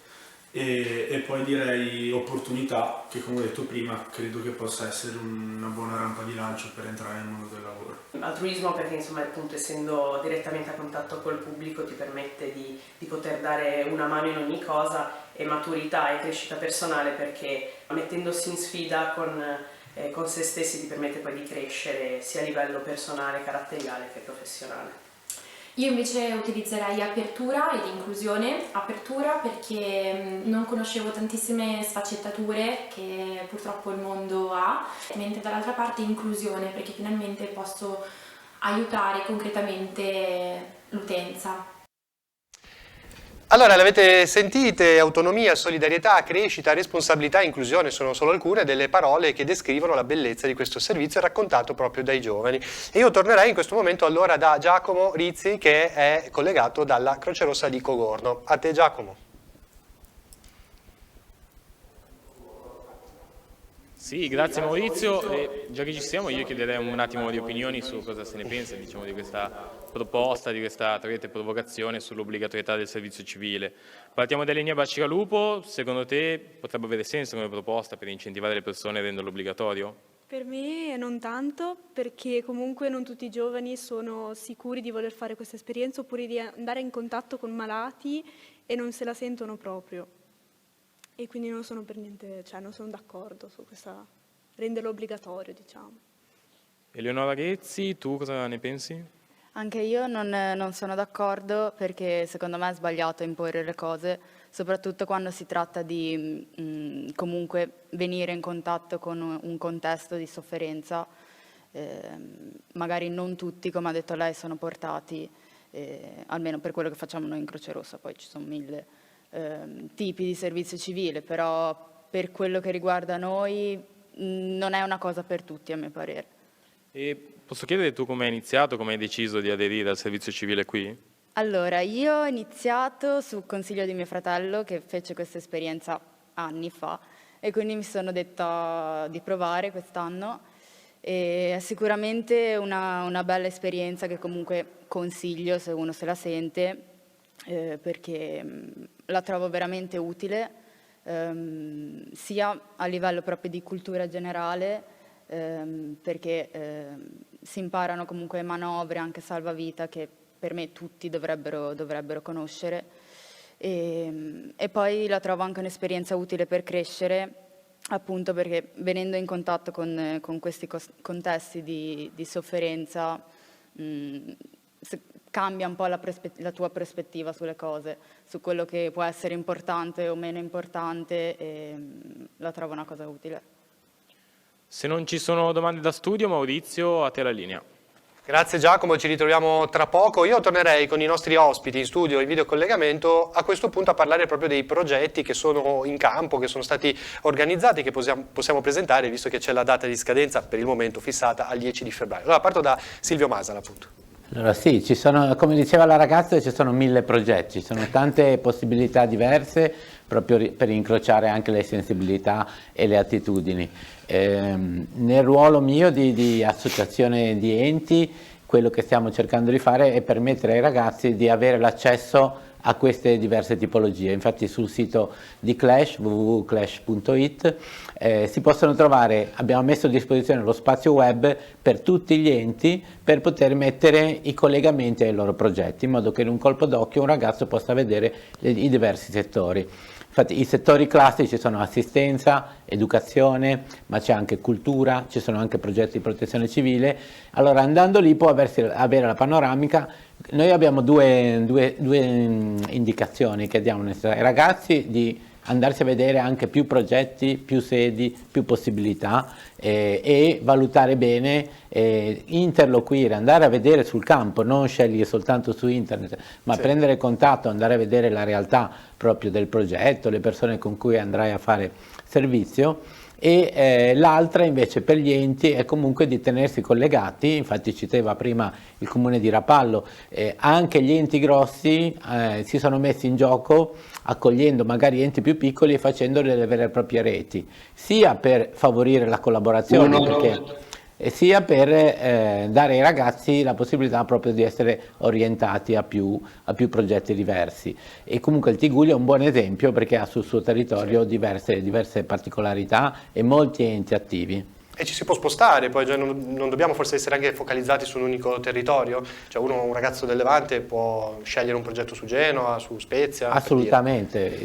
e poi direi opportunità che, come ho detto prima, credo che possa essere una buona rampa di lancio per entrare nel mondo del lavoro.
Altruismo perché insomma appunto essendo direttamente a contatto col pubblico ti permette di poter dare una mano in ogni cosa, e maturità e crescita personale perché mettendosi in sfida con se stessi ti permette poi di crescere sia a livello personale, caratteriale che professionale.
Io invece utilizzerei apertura ed inclusione. Apertura perché non conoscevo tantissime sfaccettature che purtroppo il mondo ha, mentre dall'altra parte inclusione perché finalmente posso aiutare concretamente l'utenza.
Allora, l'avete sentite, autonomia, solidarietà, crescita, responsabilità, inclusione sono solo alcune delle parole che descrivono la bellezza di questo servizio raccontato proprio dai giovani. E io tornerei in questo momento allora da Giacomo Rizzi che è collegato dalla Croce Rossa di Cogorno. A te Giacomo.
Sì, grazie Maurizio. E già che ci siamo io chiederei un attimo di opinioni su cosa se ne pensa diciamo, di questa proposta, di questa provocazione sull'obbligatorietà del servizio civile. Partiamo da Lenia Bacigalupo, secondo te potrebbe avere senso come proposta per incentivare le persone a renderlo obbligatorio?
Per me non tanto, perché comunque non tutti i giovani sono sicuri di voler fare questa esperienza oppure di andare in contatto con malati e non se la sentono proprio. E quindi non sono per niente, cioè non sono d'accordo su questa renderlo obbligatorio, diciamo.
Eleonora Ghezzi, tu cosa ne pensi?
Anche io non sono d'accordo perché secondo me è sbagliato imporre le cose, soprattutto quando si tratta di comunque venire in contatto con un contesto di sofferenza. Magari non tutti, come ha detto lei, sono portati, almeno per quello che facciamo noi in Croce Rossa, poi ci sono 1000 tipi di servizio civile, però per quello che riguarda noi non è una cosa per tutti a mio parere.
E posso chiedere tu come hai iniziato, come hai deciso di aderire al servizio civile qui?
Allora, io ho iniziato sul consiglio di mio fratello che fece questa esperienza anni fa e quindi mi sono detta di provare quest'anno E è sicuramente una bella esperienza che comunque consiglio se uno se la sente, perché la trovo veramente utile, sia a livello proprio di cultura generale, perché si imparano comunque manovre, anche salvavita, che per me tutti dovrebbero conoscere, e poi la trovo anche un'esperienza utile per crescere, appunto perché venendo in contatto con questi contesti di sofferenza cambia un po' la tua prospettiva sulle cose, su quello che può essere importante o meno importante, e la trovo una cosa utile.
Se non ci sono domande da studio, Maurizio, a te la linea.
Grazie Giacomo, ci ritroviamo tra poco. Io tornerei con i nostri ospiti in studio, in videocollegamento, a questo punto a parlare proprio dei progetti che sono in campo, che sono stati organizzati, che possiamo presentare, visto che c'è la data di scadenza per il momento fissata al 10 di febbraio. Allora parto da Silvio Masala, appunto.
Allora sì, ci sono, come diceva la ragazza, ci sono 1000 progetti, ci sono tante possibilità diverse proprio per incrociare anche le sensibilità e le attitudini. Nel ruolo mio di associazione di enti, quello che stiamo cercando di fare è permettere ai ragazzi di avere l'accesso a queste diverse tipologie. Infatti sul sito di Clash, www.clash.it, si possono trovare, abbiamo messo a disposizione lo spazio web per tutti gli enti per poter mettere i collegamenti ai loro progetti, in modo che in un colpo d'occhio un ragazzo possa vedere i diversi settori. Infatti i settori classici sono assistenza, educazione, ma c'è anche cultura, ci sono anche progetti di protezione civile. Allora andando lì può avere la panoramica. Noi abbiamo due indicazioni che diamo ai ragazzi, di andarsi a vedere anche più progetti, più sedi, più possibilità, e valutare bene, interloquire, andare a vedere sul campo, non scegliere soltanto su internet, ma sì, prendere contatto, andare a vedere la realtà proprio del progetto, le persone con cui andrai a fare servizio. E l'altra invece per gli enti è comunque di tenersi collegati. Infatti citeva prima il comune di Rapallo, anche gli enti grossi si sono messi in gioco accogliendo magari enti più piccoli e facendo delle vere e proprie reti, sia per favorire la collaborazione sia per dare ai ragazzi la possibilità proprio di essere orientati a più progetti diversi. E comunque il Tigullio è un buon esempio perché ha sul suo territorio diverse particolarità e molti enti attivi.
E ci si può spostare, poi cioè non dobbiamo forse essere anche focalizzati su un unico territorio? Cioè un ragazzo del Levante può scegliere un progetto su Genova, su Spezia?
Assolutamente,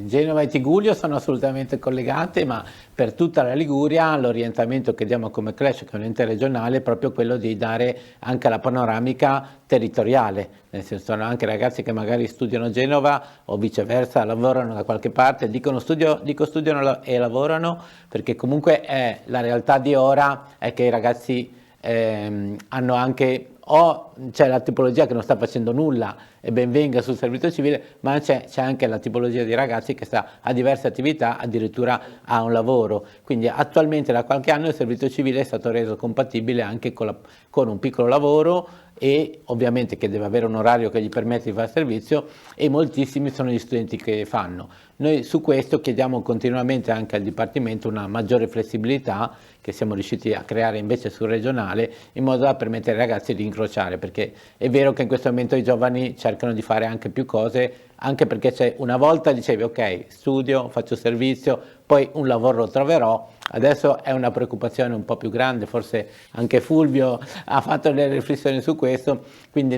Genova e Tigullio sono assolutamente collegate, ma per tutta la Liguria l'orientamento che diamo come Clash, che è un ente regionale, è proprio quello di dare anche la panoramica territoriale, nel senso sono anche ragazzi che magari studiano a Genova o viceversa, lavorano da qualche parte, dico studiano e lavorano, perché comunque la realtà di ora è che i ragazzi hanno anche, o c'è la tipologia che non sta facendo nulla e ben venga sul servizio civile, ma c'è anche la tipologia di ragazzi che ha diverse attività, addirittura ha un lavoro. Quindi attualmente da qualche anno il servizio civile è stato reso compatibile anche con un piccolo lavoro, e ovviamente che deve avere un orario che gli permette di fare servizio, e moltissimi sono gli studenti che fanno. Noi su questo chiediamo continuamente anche al Dipartimento una maggiore flessibilità, che siamo riusciti a creare invece sul regionale, in modo da permettere ai ragazzi di incrociare, perché è vero che in questo momento i giovani cercano di fare anche più cose, anche perché una volta dicevi ok, studio, faccio servizio, poi un lavoro lo troverò. Adesso è una preoccupazione un po' più grande, forse anche Fulvio ha fatto delle riflessioni su questo, quindi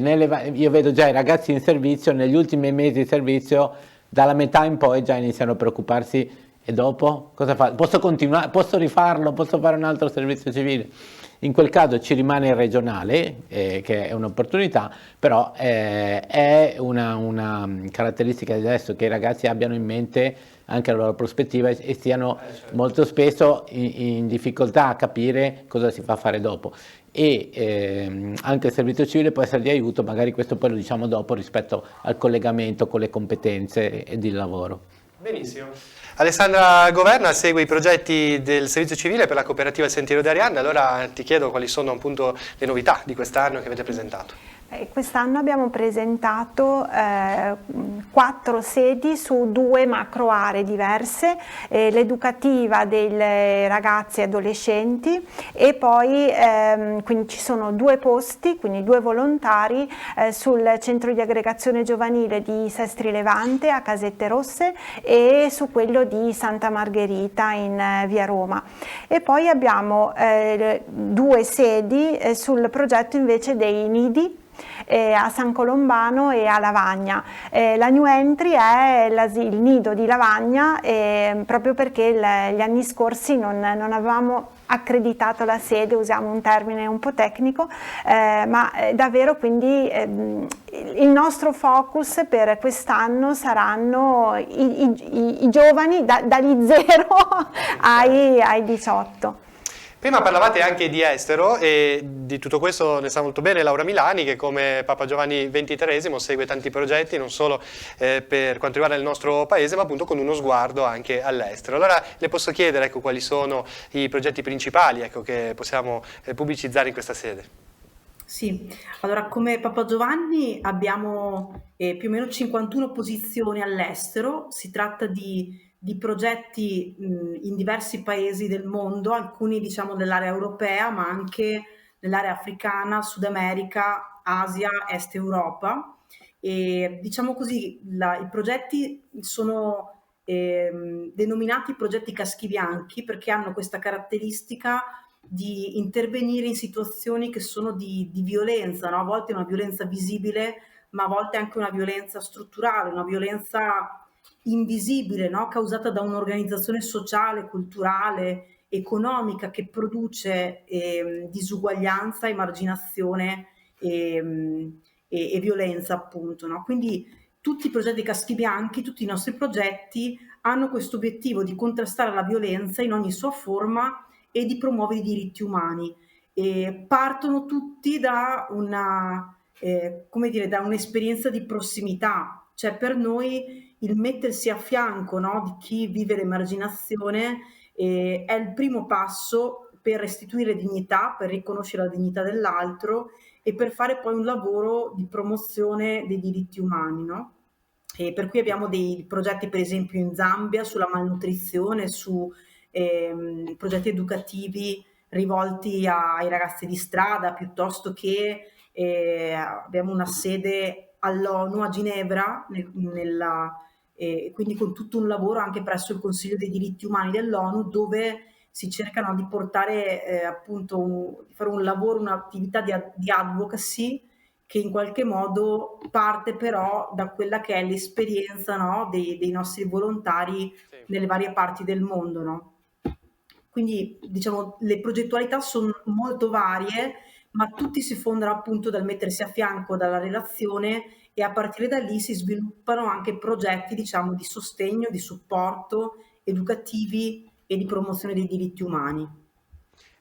io vedo già i ragazzi in servizio, negli ultimi mesi di servizio, dalla metà in poi già iniziano a preoccuparsi: e dopo cosa faccio? Posso continuare? Posso rifarlo? Posso fare un altro servizio civile? In quel caso ci rimane il regionale, che è un'opportunità, però è una caratteristica di adesso che i ragazzi abbiano in mente anche la loro prospettiva e stiano molto spesso in difficoltà a capire cosa si fa fare dopo. E anche il servizio civile può essere di aiuto, magari questo poi lo diciamo dopo, rispetto al collegamento con le competenze e il lavoro.
Benissimo. Alessandra Governa segue i progetti del servizio civile per la cooperativa Il Sentiero di Arianna, allora ti chiedo quali sono appunto le novità di quest'anno che avete presentato.
Quest'anno abbiamo presentato 4 sedi su 2 macro aree diverse, l'educativa dei ragazzi e adolescenti e poi quindi ci sono 2 posti, quindi 2 volontari sul centro di aggregazione giovanile di Sestri Levante a Casette Rosse e su quello di Santa Margherita in via Roma. E poi abbiamo 2 sedi sul progetto invece dei nidi a San Colombano e a Lavagna. La new entry è il nido di Lavagna proprio perché gli anni scorsi non avevamo accreditato la sede, usiamo un termine un po' tecnico, ma davvero quindi il nostro focus per quest'anno saranno i giovani dagli 0 ai 18.
Prima parlavate anche di estero e di tutto questo ne sa molto bene Laura Milani, che come Papa Giovanni XXIII segue tanti progetti non solo per quanto riguarda il nostro paese ma appunto con uno sguardo anche all'estero. Allora le posso chiedere quali sono i progetti principali che possiamo pubblicizzare in questa sede?
Sì, allora come Papa Giovanni abbiamo più o meno 51 posizioni all'estero, si tratta di progetti in diversi paesi del mondo, alcuni diciamo dell'area europea, ma anche nell'area africana, Sud America, Asia, Est Europa. E diciamo così, i progetti sono denominati progetti caschi bianchi perché hanno questa caratteristica di intervenire in situazioni che sono di violenza, no? A volte una violenza visibile, ma a volte anche una violenza strutturale, una violenza invisibile, no? Causata da un'organizzazione sociale, culturale, economica che produce disuguaglianza, emarginazione e violenza appunto, no? Quindi tutti i progetti caschi bianchi, tutti i nostri progetti hanno questo obiettivo di contrastare la violenza in ogni sua forma e di promuovere i diritti umani. E partono tutti da da un'esperienza di prossimità, cioè per noi il mettersi a fianco, no, di chi vive l'emarginazione è il primo passo per restituire dignità, per riconoscere la dignità dell'altro e per fare poi un lavoro di promozione dei diritti umani, no? E per cui abbiamo dei progetti per esempio in Zambia sulla malnutrizione, su progetti educativi rivolti ai ragazzi di strada, piuttosto che abbiamo una sede all'ONU a Ginevra, quindi con tutto un lavoro anche presso il Consiglio dei diritti umani dell'ONU, dove si cercano di portare appunto di fare un lavoro, un'attività di advocacy che in qualche modo parte però da quella che è l'esperienza, no, dei nostri volontari nelle varie parti del mondo, no? Quindi diciamo le progettualità sono molto varie, ma tutti si fondano appunto dal mettersi a fianco, dalla relazione, e a partire da lì si sviluppano anche progetti diciamo di sostegno, di supporto, educativi e di promozione dei diritti umani.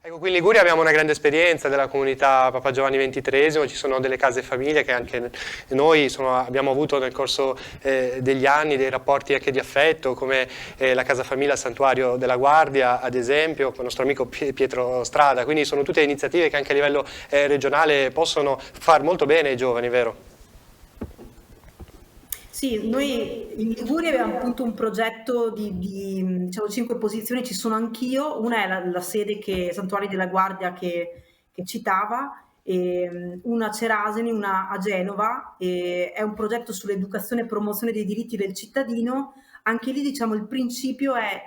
Ecco, qui in Liguria abbiamo una grande esperienza della comunità Papa Giovanni XXIII, ci sono delle case famiglie che anche noi abbiamo avuto nel corso degli anni, dei rapporti anche di affetto, come la casa famiglia Santuario della Guardia, ad esempio, con il nostro amico Pietro Strada, quindi sono tutte iniziative che anche a livello regionale possono far molto bene ai giovani, vero?
Sì, noi in Liguria abbiamo appunto un progetto di diciamo 5 posizioni, ci sono anch'io, una è la sede Santuari della Guardia che citava, una a Ceraseni, una a Genova, è un progetto sull'educazione e promozione dei diritti del cittadino. Anche lì diciamo il principio è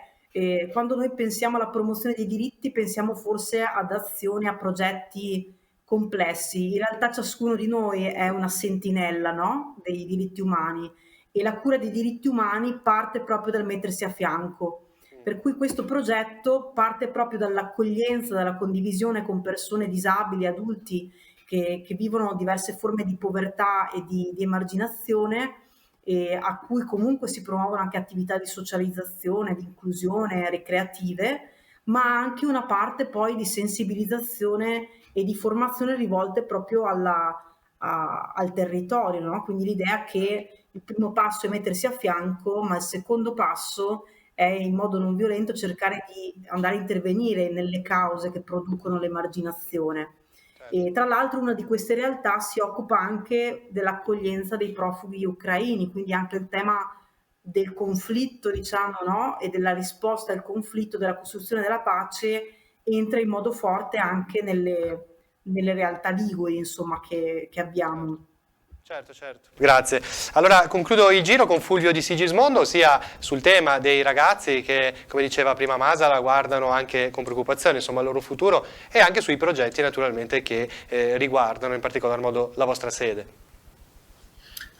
quando noi pensiamo alla promozione dei diritti pensiamo forse ad azioni, a progetti complessi. In realtà ciascuno di noi è una sentinella, no? Dei diritti umani, e la cura dei diritti umani parte proprio dal mettersi a fianco. Per cui questo progetto parte proprio dall'accoglienza, dalla condivisione con persone disabili, adulti che vivono diverse forme di povertà e di emarginazione, a cui comunque si promuovono anche attività di socializzazione, di inclusione, ricreative, ma anche una parte poi di sensibilizzazione e di formazione rivolte proprio al territorio, no? Quindi l'idea che il primo passo è mettersi a fianco, ma il secondo passo è in modo non violento cercare di andare a intervenire nelle cause che producono l'emarginazione. E tra l'altro una di queste realtà si occupa anche dell'accoglienza dei profughi ucraini, quindi anche il tema del conflitto, diciamo, no? E della risposta al conflitto, della costruzione della pace entra in modo forte anche nelle realtà liguri, insomma, che abbiamo.
Certo, certo. Grazie. Allora concludo il giro con Fulvio di Sigismondo, sia sul tema dei ragazzi che, come diceva prima Masala, guardano anche con preoccupazione insomma, il loro futuro, e anche sui progetti naturalmente che riguardano in particolar modo la vostra sede.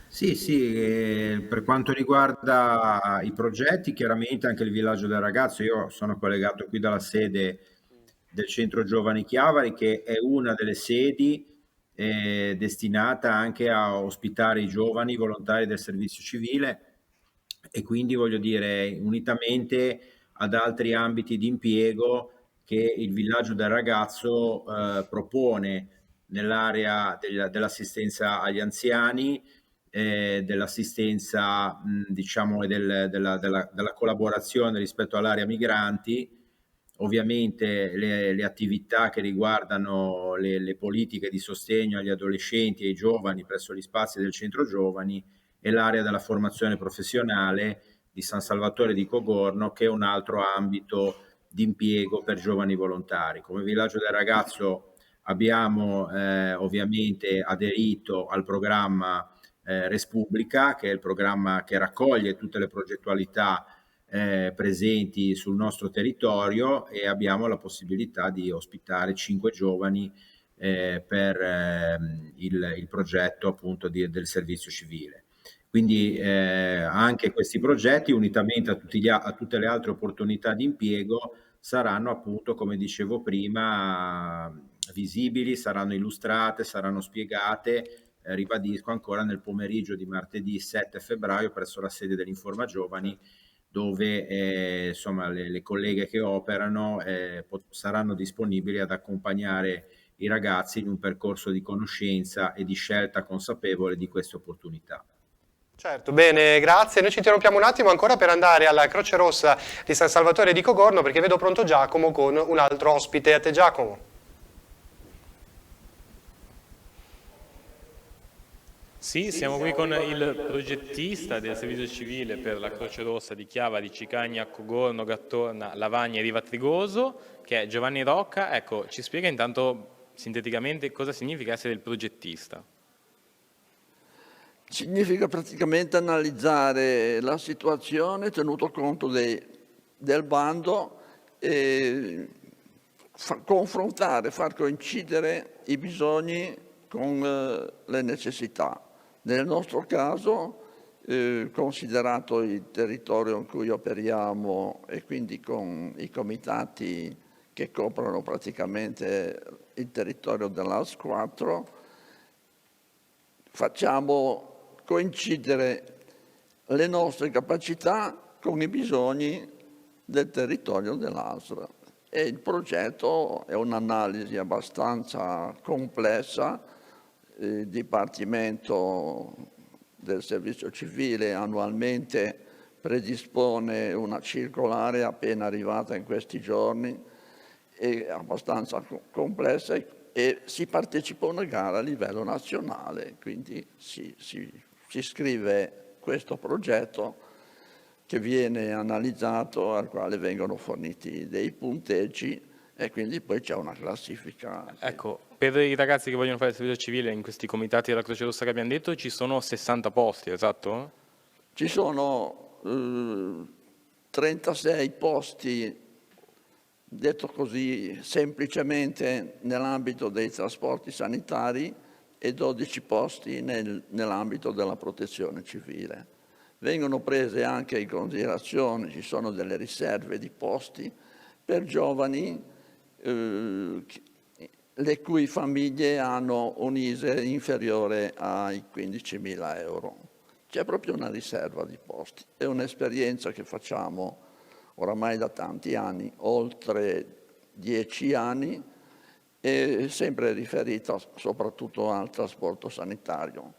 Sì, per quanto riguarda i progetti, chiaramente anche il villaggio del ragazzo, io sono collegato qui dalla sede del Centro Giovani Chiavari, che è una delle sedi destinata anche a ospitare i giovani volontari del servizio civile, e quindi voglio dire, unitamente ad altri ambiti di impiego che il villaggio del ragazzo propone nell'area dell'assistenza agli anziani, dell'assistenza diciamo e della collaborazione rispetto all'area migranti. Ovviamente le attività che riguardano le politiche di sostegno agli adolescenti e ai giovani presso gli spazi del Centro Giovani, e l'area della formazione professionale di San Salvatore di Cogorno, che è un altro ambito di impiego per giovani volontari. Come villaggio del ragazzo abbiamo ovviamente aderito al programma Respubblica, che è il programma che raccoglie tutte le progettualità presenti sul nostro territorio, e abbiamo la possibilità di ospitare 5 giovani per il progetto appunto del servizio civile. Quindi anche questi progetti, unitamente a tutte le altre opportunità di impiego, saranno appunto, come dicevo prima, visibili, saranno illustrate, saranno spiegate. Ribadisco ancora, nel pomeriggio di martedì 7 febbraio presso la sede dell'Informa Giovani, dove insomma le colleghe che operano saranno disponibili ad accompagnare i ragazzi in un percorso di conoscenza e di scelta consapevole di queste opportunità.
Certo, bene, grazie. Noi ci interrompiamo un attimo ancora per andare alla Croce Rossa di San Salvatore di Cogorno, perché vedo pronto Giacomo con un altro ospite. A te, Giacomo.
Sì, siamo qui con il progettista del servizio civile per la Croce Rossa di Chiavari, Cicagna, Cogorno, Gattorna, Lavagna e Riva Trigoso, che è Giovanni Rocca. Ecco, ci spiega intanto sinteticamente cosa significa essere il progettista.
Significa praticamente analizzare la situazione tenuto conto del bando e confrontare, far coincidere i bisogni con le necessità. Nel nostro caso, considerato il territorio in cui operiamo e quindi con i comitati che coprono praticamente il territorio dell'AS 4, facciamo coincidere le nostre capacità con i bisogni del territorio dell'ASL. E il progetto è un'analisi abbastanza complessa. Il Dipartimento del Servizio Civile annualmente predispone una circolare appena arrivata in questi giorni, è abbastanza complessa, e si partecipa a una gara a livello nazionale, quindi si scrive questo progetto che viene analizzato, al quale vengono forniti dei punteggi, e quindi poi c'è una classifica.
Ecco, per i ragazzi che vogliono fare il servizio civile in questi comitati della Croce Rossa che abbiamo detto, ci sono 60 posti, esatto?
Ci sono 36 posti, detto così semplicemente, nell'ambito dei trasporti sanitari e 12 posti nell'ambito della protezione civile. Vengono prese anche in considerazione, ci sono delle riserve di posti per giovani le cui famiglie hanno un ISEE inferiore ai 15.000 euro. C'è proprio una riserva di posti. È un'esperienza che facciamo oramai da tanti anni, oltre 10 anni, e sempre riferita soprattutto al trasporto sanitario,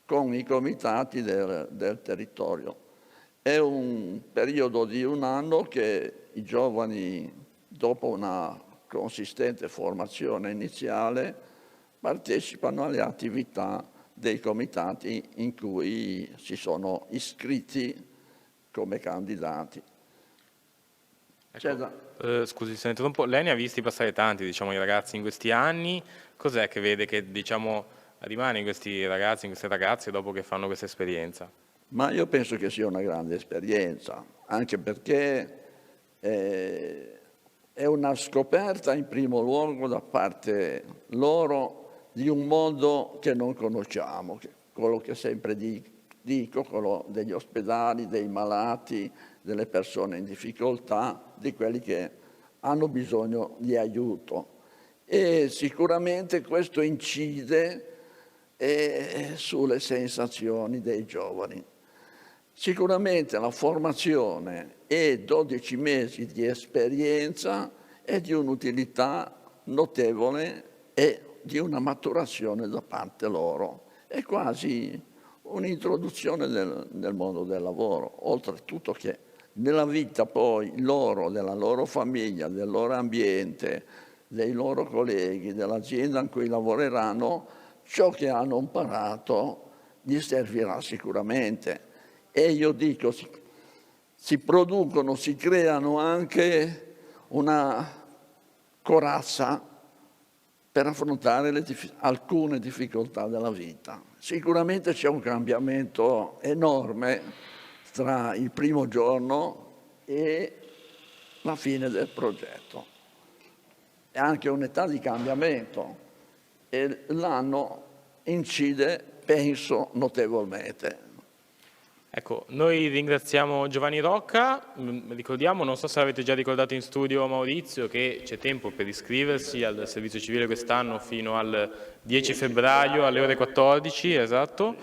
con i comitati del territorio. È un periodo di un anno che i giovani, dopo una consistente formazione iniziale, partecipano alle attività dei comitati in cui si sono iscritti come candidati.
Scusi se ne interrompo, lei ne ha visti passare tanti, diciamo, i ragazzi in questi anni, cos'è che vede che, diciamo, rimane in questi ragazzi, in queste ragazze dopo che fanno questa esperienza?
Ma io penso che sia una grande esperienza, anche perché è una scoperta in primo luogo da parte loro di un mondo che non conosciamo, quello che sempre dico, quello degli ospedali, dei malati, delle persone in difficoltà, di quelli che hanno bisogno di aiuto. E sicuramente questo incide sulle sensazioni dei giovani. Sicuramente la formazione e 12 mesi di esperienza è di un'utilità notevole e di una maturazione da parte loro. È quasi un'introduzione nel mondo del lavoro, oltretutto che nella vita poi loro, della loro famiglia, del loro ambiente, dei loro colleghi, dell'azienda in cui lavoreranno, ciò che hanno imparato gli servirà sicuramente. E io dico, si producono, si creano anche una corazza per affrontare alcune difficoltà della vita. Sicuramente c'è un cambiamento enorme tra il primo giorno e la fine del progetto. È anche un'età di cambiamento e l'anno incide, penso, notevolmente.
Ecco, noi ringraziamo Giovanni Rocca, ricordiamo, non so se l'avete già ricordato in studio Maurizio, che c'è tempo per iscriversi al servizio civile quest'anno fino al 10 febbraio alle ore 14, esatto,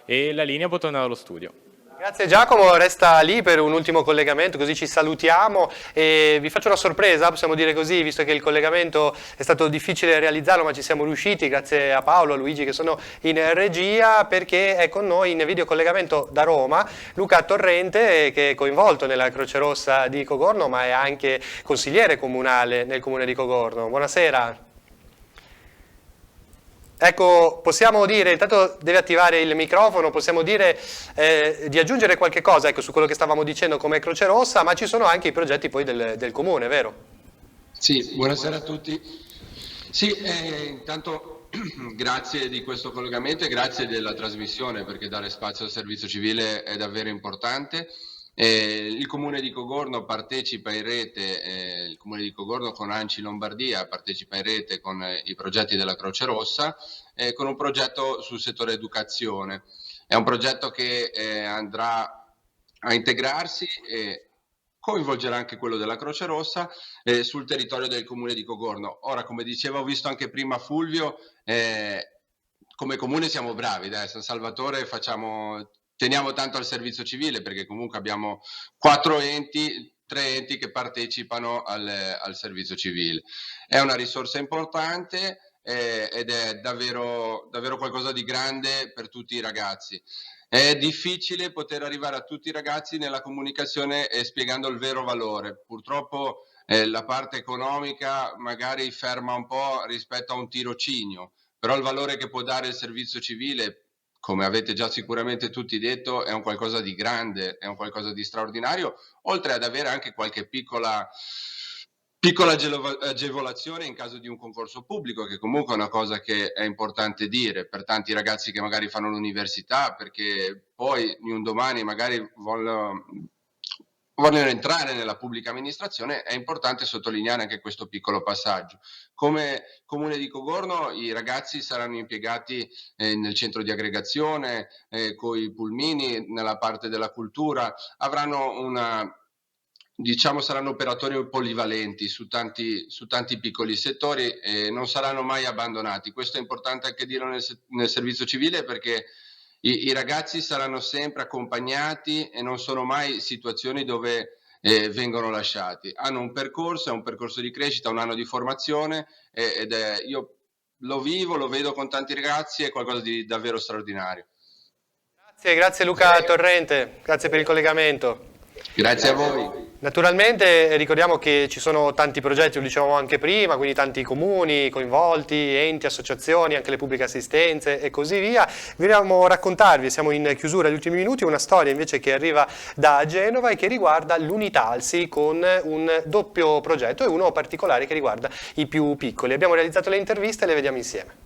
e la linea può tornare allo studio.
Grazie Giacomo, resta lì per un ultimo collegamento, così ci salutiamo e vi faccio una sorpresa, possiamo dire così, visto che il collegamento è stato difficile realizzarlo, ma ci siamo riusciti, grazie a Paolo, a Luigi che sono in regia, perché è con noi in video collegamento da Roma Luca Torrente, che è coinvolto nella Croce Rossa di Cogorno, ma è anche consigliere comunale nel comune di Cogorno. Buonasera. Ecco, possiamo dire, intanto deve attivare il microfono, possiamo dire di aggiungere qualche cosa, ecco, su quello che stavamo dicendo come Croce Rossa, ma ci sono anche i progetti poi del comune, vero?
Sì, buonasera a tutti. Sì, intanto grazie di questo collegamento e grazie della trasmissione, perché dare spazio al servizio civile è davvero importante. Il Comune di Cogorno partecipa in rete, il Comune di Cogorno con ANCI Lombardia partecipa in rete con i progetti della Croce Rossa, con un progetto sul settore educazione. È un progetto che andrà a integrarsi e coinvolgerà anche quello della Croce Rossa sul territorio del Comune di Cogorno. Ora, come diceva, ho visto anche prima Fulvio, come Comune siamo bravi, dai, San Salvatore teniamo tanto al servizio civile, perché comunque abbiamo 3 enti che partecipano al servizio civile. È una risorsa importante ed è davvero qualcosa di grande per tutti i ragazzi. È difficile poter arrivare a tutti i ragazzi nella comunicazione e spiegando il vero valore. Purtroppo la parte economica magari ferma un po' rispetto a un tirocinio, però il valore che può dare il servizio civile, come avete già sicuramente tutti detto, è un qualcosa di grande, è un qualcosa di straordinario, oltre ad avere anche qualche piccola agevolazione in caso di un concorso pubblico, che comunque è una cosa che è importante dire per tanti ragazzi che magari fanno l'università, perché poi un domani magari vogliono entrare nella pubblica amministrazione. È importante sottolineare anche questo piccolo passaggio. Come Comune di Cogorno i ragazzi saranno impiegati nel centro di aggregazione, con i pulmini, nella parte della cultura, saranno operatori polivalenti su tanti piccoli settori e non saranno mai abbandonati. Questo è importante anche dirlo nel servizio civile, perché i ragazzi saranno sempre accompagnati e non sono mai situazioni dove vengono lasciati. Hanno un percorso, è un percorso di crescita, un anno di formazione io lo vivo, lo vedo con tanti ragazzi, è qualcosa di davvero straordinario.
Grazie Luca Torrente, grazie per il collegamento.
Grazie a voi.
Naturalmente ricordiamo che ci sono tanti progetti, lo dicevamo anche prima, quindi tanti comuni coinvolti, enti, associazioni, anche le pubbliche assistenze e così via. Vogliamo raccontarvi, siamo in chiusura agli ultimi minuti, una storia invece che arriva da Genova e che riguarda l'Unitalsi con un doppio progetto e uno particolare che riguarda i più piccoli. Abbiamo realizzato le interviste e le vediamo insieme.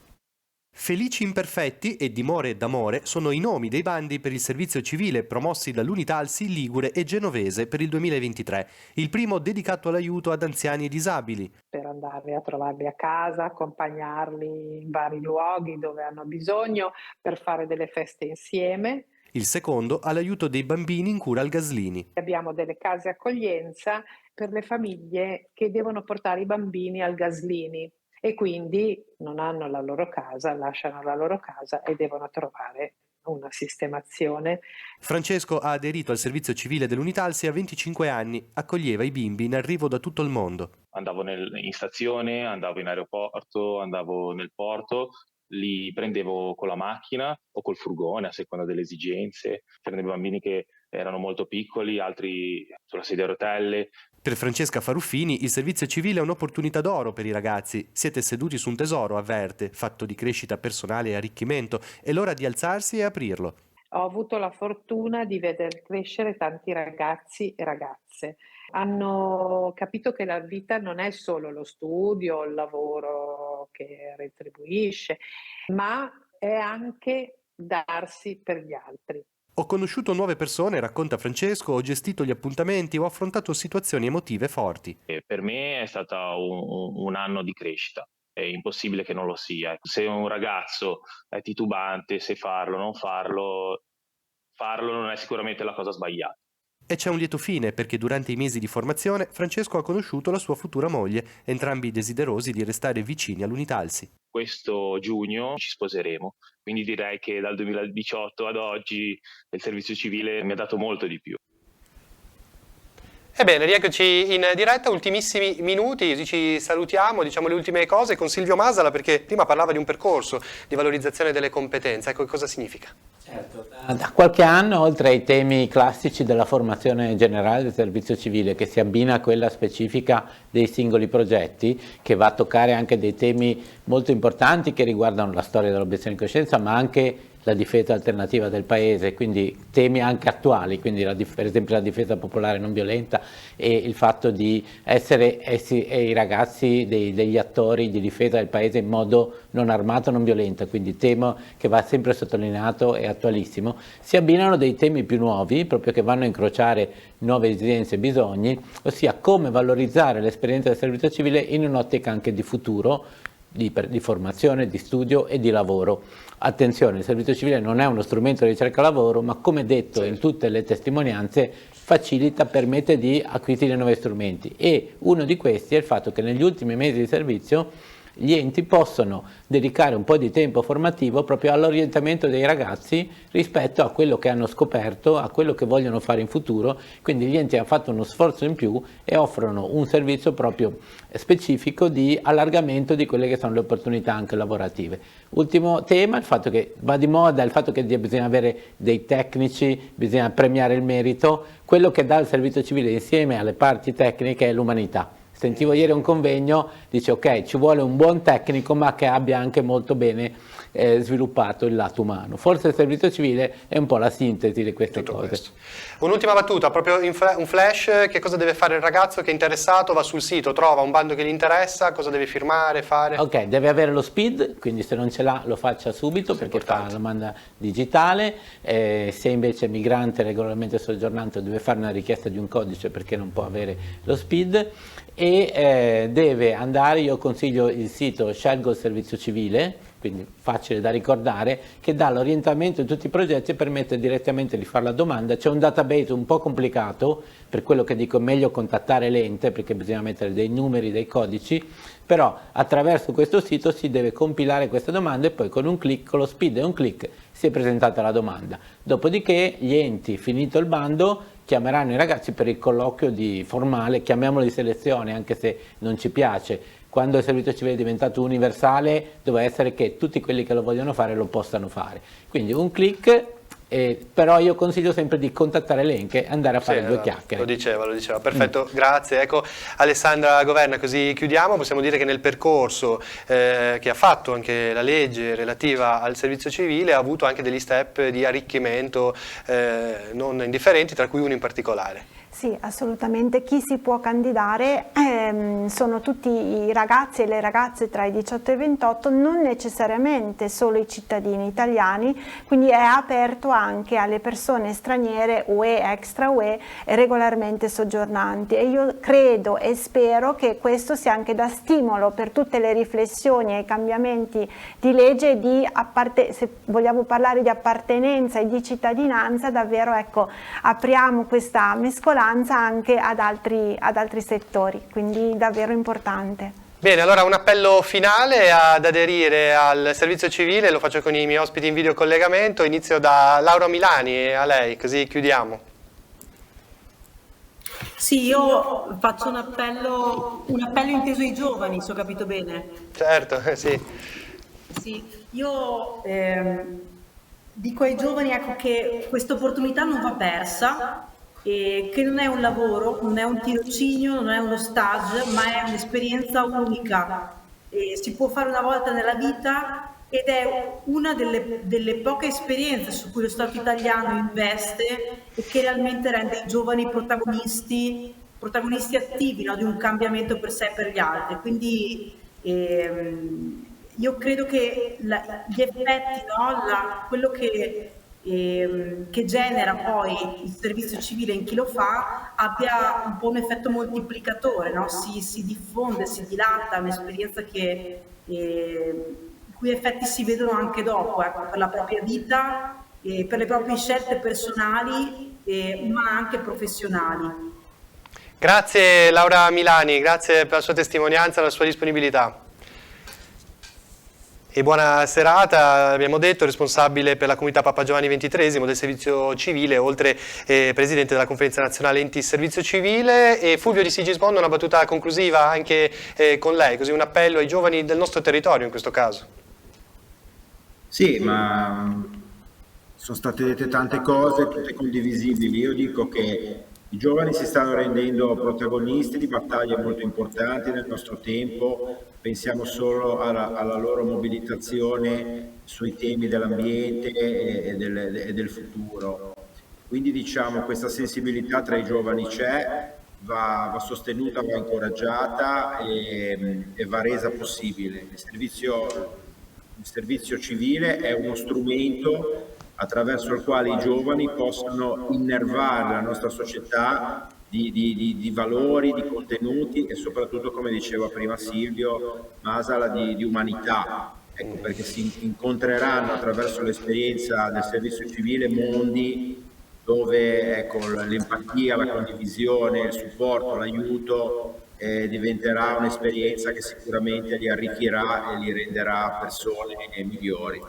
Felici imperfetti e Dimore d'amore sono i nomi dei bandi per il servizio civile promossi dall'Unitalsi ligure e genovese per il 2023. Il primo dedicato all'aiuto ad anziani e disabili.
Per andare a trovarli a casa, accompagnarli in vari luoghi dove hanno bisogno, per fare delle feste insieme.
Il secondo all'aiuto dei bambini in cura al Gaslini.
Abbiamo delle case accoglienza per le famiglie che devono portare i bambini al Gaslini e quindi non hanno la loro casa, lasciano la loro casa e devono trovare una sistemazione.
Francesco ha aderito al servizio civile dell'Unitalsi a 25 anni, accoglieva i bimbi in arrivo da tutto il mondo.
Andavo in stazione, andavo in aeroporto, andavo nel porto, li prendevo con la macchina o col furgone a seconda delle esigenze. C'erano dei bambini che erano molto piccoli, altri sulla sedia a rotelle.
Per Francesca Faruffini il servizio civile è un'opportunità d'oro per i ragazzi. Siete seduti su un tesoro, avverte, fatto di crescita personale e arricchimento. È l'ora di alzarsi e aprirlo.
Ho avuto la fortuna di veder crescere tanti ragazzi e ragazze. Hanno capito che la vita non è solo lo studio, il lavoro che retribuisce, ma è anche darsi per gli altri.
Ho conosciuto nuove persone, racconta Francesco, ho gestito gli appuntamenti, ho affrontato situazioni emotive forti.
Per me è stato un anno di crescita, è impossibile che non lo sia. Se un ragazzo è titubante, se farlo o non farlo non è sicuramente la cosa sbagliata.
E c'è un lieto fine perché durante i mesi di formazione Francesco ha conosciuto la sua futura moglie, entrambi desiderosi di restare vicini all'Unitalsi.
Questo giugno ci sposeremo, quindi direi che dal 2018 ad oggi il servizio civile mi ha dato molto di più.
Ebbene, rieccoci in diretta, ultimissimi minuti, ci salutiamo, diciamo le ultime cose con Silvio Masala perché prima parlava di un percorso di valorizzazione delle competenze, ecco che cosa significa?
Certo, da qualche anno, oltre ai temi classici della formazione generale del servizio civile, che si abbina a quella specifica dei singoli progetti, che va a toccare anche dei temi molto importanti che riguardano la storia dell'obiezione di coscienza, ma anche la difesa alternativa del paese, quindi temi anche attuali, quindi per esempio la difesa popolare non violenta e il fatto di essere essi e i ragazzi degli attori di difesa del paese in modo non armato, non violento, quindi tema che va sempre sottolineato e attualissimo. Si abbinano dei temi più nuovi, proprio che vanno a incrociare nuove esigenze e bisogni, ossia come valorizzare l'esperienza del servizio civile in un'ottica anche di futuro, di formazione, di studio e di lavoro. Attenzione, il servizio civile non è uno strumento di ricerca lavoro, ma come detto in tutte le testimonianze facilita, permette di acquisire nuovi strumenti e uno di questi è il fatto che negli ultimi mesi di servizio gli enti possono dedicare un po' di tempo formativo proprio all'orientamento dei ragazzi rispetto a quello che hanno scoperto, a quello che vogliono fare in futuro, quindi gli enti hanno fatto uno sforzo in più e offrono un servizio proprio specifico di allargamento di quelle che sono le opportunità anche lavorative. Ultimo tema, il fatto che va di moda, il fatto che bisogna avere dei tecnici, bisogna premiare il merito, quello che dà il servizio civile insieme alle parti tecniche è l'umanità. Sentivo ieri un convegno, dice ok, ci vuole un buon tecnico ma che abbia anche molto bene sviluppato il lato umano. Forse il servizio civile è un po' la sintesi di queste cose.
Un'ultima battuta, proprio un flash, che cosa deve fare il ragazzo che è interessato? Va sul sito, trova un bando che gli interessa, cosa deve firmare, fare?
Ok, deve avere lo SPID, quindi se non ce l'ha lo faccia subito perché fa la domanda digitale, se invece è migrante regolarmente soggiornante deve fare una richiesta di un codice perché non può avere lo SPID e deve andare, io consiglio il sito Scelgo il Servizio Civile, quindi facile da ricordare, che dà l'orientamento di tutti i progetti e permette direttamente di fare la domanda. C'è un database un po' complicato, per quello che dico è meglio contattare l'ente perché bisogna mettere dei numeri, dei codici, però attraverso questo sito si deve compilare queste domande e poi con un clic, con lo SPID e un clic si è presentata la domanda. Dopodiché gli enti, finito il bando, chiameranno i ragazzi per il colloquio formale, chiamiamolo di selezione anche se non ci piace. Quando il servizio civile è diventato universale doveva essere che tutti quelli che lo vogliono fare lo possano fare. Quindi un clic Però io consiglio sempre di contattare l'Enche e andare a fare due chiacchiere.
Lo diceva, perfetto, grazie. Ecco, Alessandra Governa, così chiudiamo. Possiamo dire che nel percorso che ha fatto anche la legge relativa al servizio civile ha avuto anche degli step di arricchimento non indifferenti, tra cui uno in particolare.
Sì, assolutamente. Chi si può candidare sono tutti i ragazzi e le ragazze tra i 18 e i 28, non necessariamente solo i cittadini italiani, quindi è aperto anche alle persone straniere UE, extra UE e regolarmente soggiornanti. E io credo e spero che questo sia anche da stimolo per tutte le riflessioni e i cambiamenti di legge se vogliamo parlare di appartenenza e di cittadinanza, davvero ecco, apriamo questa mescolanza anche ad altri settori, quindi davvero importante.
Bene, allora un appello finale ad aderire al servizio civile, lo faccio con i miei ospiti in videocollegamento, inizio da Laura Milani e a lei, così chiudiamo.
Sì, io faccio un appello inteso ai giovani, se ho capito bene.
Certo, sì.
Sì, io dico ai giovani ecco, che questa opportunità non va persa, e che non è un lavoro, non è un tirocinio, non è uno stage, ma è un'esperienza unica. E si può fare una volta nella vita ed è una delle poche esperienze su cui lo Stato italiano investe e che realmente rende i giovani protagonisti attivi, no, di un cambiamento per sé e per gli altri. Quindi io credo che gli effetti, no, quello che genera poi il servizio civile in chi lo fa abbia un po' un effetto moltiplicatore, no? Si diffonde, si dilata, un'esperienza i cui effetti si vedono anche dopo, ecco, per la propria vita, per le proprie scelte personali ma anche professionali.
Grazie Laura Milani, grazie per la sua testimonianza e la sua disponibilità. E buona serata, abbiamo detto, responsabile per la comunità Papa Giovanni XXIII del servizio civile, oltre presidente della conferenza nazionale Enti Servizio Civile, e Fulvio di Sigismondo, una battuta conclusiva anche con lei, così un appello ai giovani del nostro territorio in questo caso.
Sì, ma sono state dette tante cose, tutte condivisibili. Io dico che i giovani si stanno rendendo protagonisti di battaglie molto importanti nel nostro tempo. Pensiamo solo alla loro mobilitazione sui temi dell'ambiente e del futuro. Quindi diciamo questa sensibilità tra i giovani c'è, va sostenuta, va incoraggiata e va resa possibile. Il servizio civile è uno strumento attraverso il quale i giovani possano innervare la nostra società di valori, di contenuti e soprattutto, come diceva prima Silvio Masala, di umanità. Ecco, perché si incontreranno attraverso l'esperienza del servizio civile mondi dove ecco, l'empatia, la condivisione, il supporto, l'aiuto diventerà un'esperienza che sicuramente li arricchirà e li renderà persone migliori.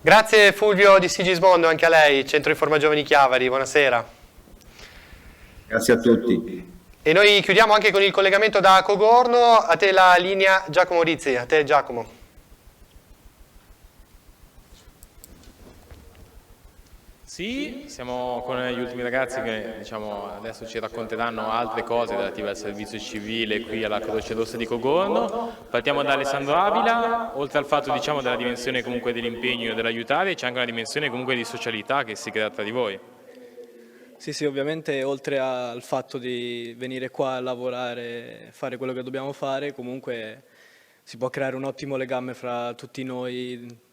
Grazie Fulvio di Sigismondo, anche a lei, Centro Informa Giovani Chiavari, buonasera.
Grazie a tutti.
E noi chiudiamo anche con il collegamento da Cogorno, a te la linea Giacomo Rizzi, a te Giacomo.
Sì, siamo con gli ultimi ragazzi che diciamo, adesso ci racconteranno altre cose relative al servizio civile qui alla Croce Rossa di Cogorno. Partiamo da Alessandro Avila, oltre al fatto diciamo, della dimensione comunque dell'impegno e dell'aiutare, c'è anche una dimensione comunque di socialità che si crea tra di voi.
Sì, ovviamente oltre al fatto di venire qua a lavorare, fare quello che dobbiamo fare, comunque si può creare un ottimo legame fra tutti noi,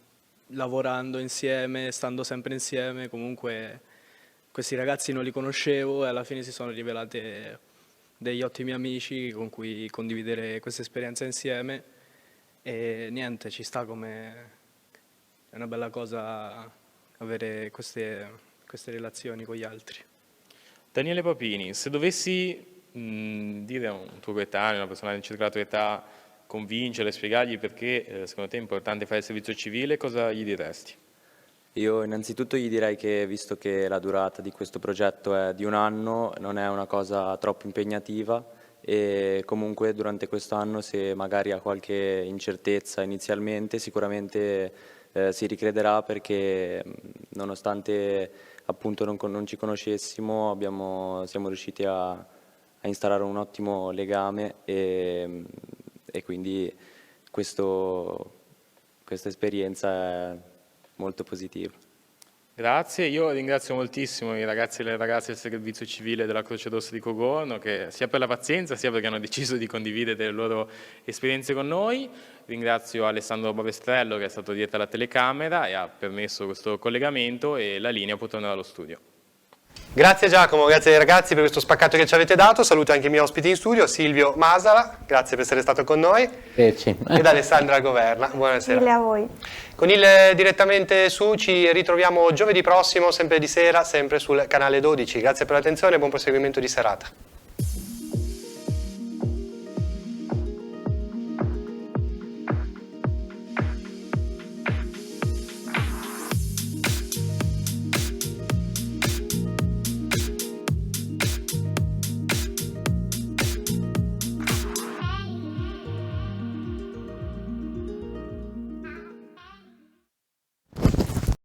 lavorando insieme, stando sempre insieme. Comunque questi ragazzi non li conoscevo e alla fine si sono rivelati degli ottimi amici con cui condividere questa esperienza insieme e niente, ci sta come è una bella cosa avere queste relazioni con gli altri.
Daniele Papini, se dovessi dire a un tuo coetaneo, una persona in cercato età, convincere, spiegargli perché secondo te è importante fare il servizio civile, cosa gli diresti?
Io innanzitutto gli direi che visto che la durata di questo progetto è di 1 anno, non è una cosa troppo impegnativa e comunque durante quest'anno se magari ha qualche incertezza inizialmente sicuramente si ricrederà, perché nonostante appunto non ci conoscessimo siamo riusciti a instaurare un ottimo legame e quindi questa esperienza è molto positiva.
Grazie, io ringrazio moltissimo i ragazzi e le ragazze del servizio civile della Croce Rossa di Cogorno, che sia per la pazienza sia perché hanno deciso di condividere le loro esperienze con noi. Ringrazio Alessandro Bavestrello, che è stato dietro alla telecamera e ha permesso questo collegamento, e la linea può tornare allo studio.
Grazie Giacomo, grazie ai ragazzi per questo spaccato che ci avete dato. Saluto anche i miei ospiti in studio, Silvio Masala, grazie per essere stato con noi, ed Alessandra Governa, buonasera.
Grazie a voi.
Con il Direttamente Su ci ritroviamo giovedì prossimo, sempre di sera, sempre sul canale 12. Grazie per l'attenzione e buon proseguimento di serata.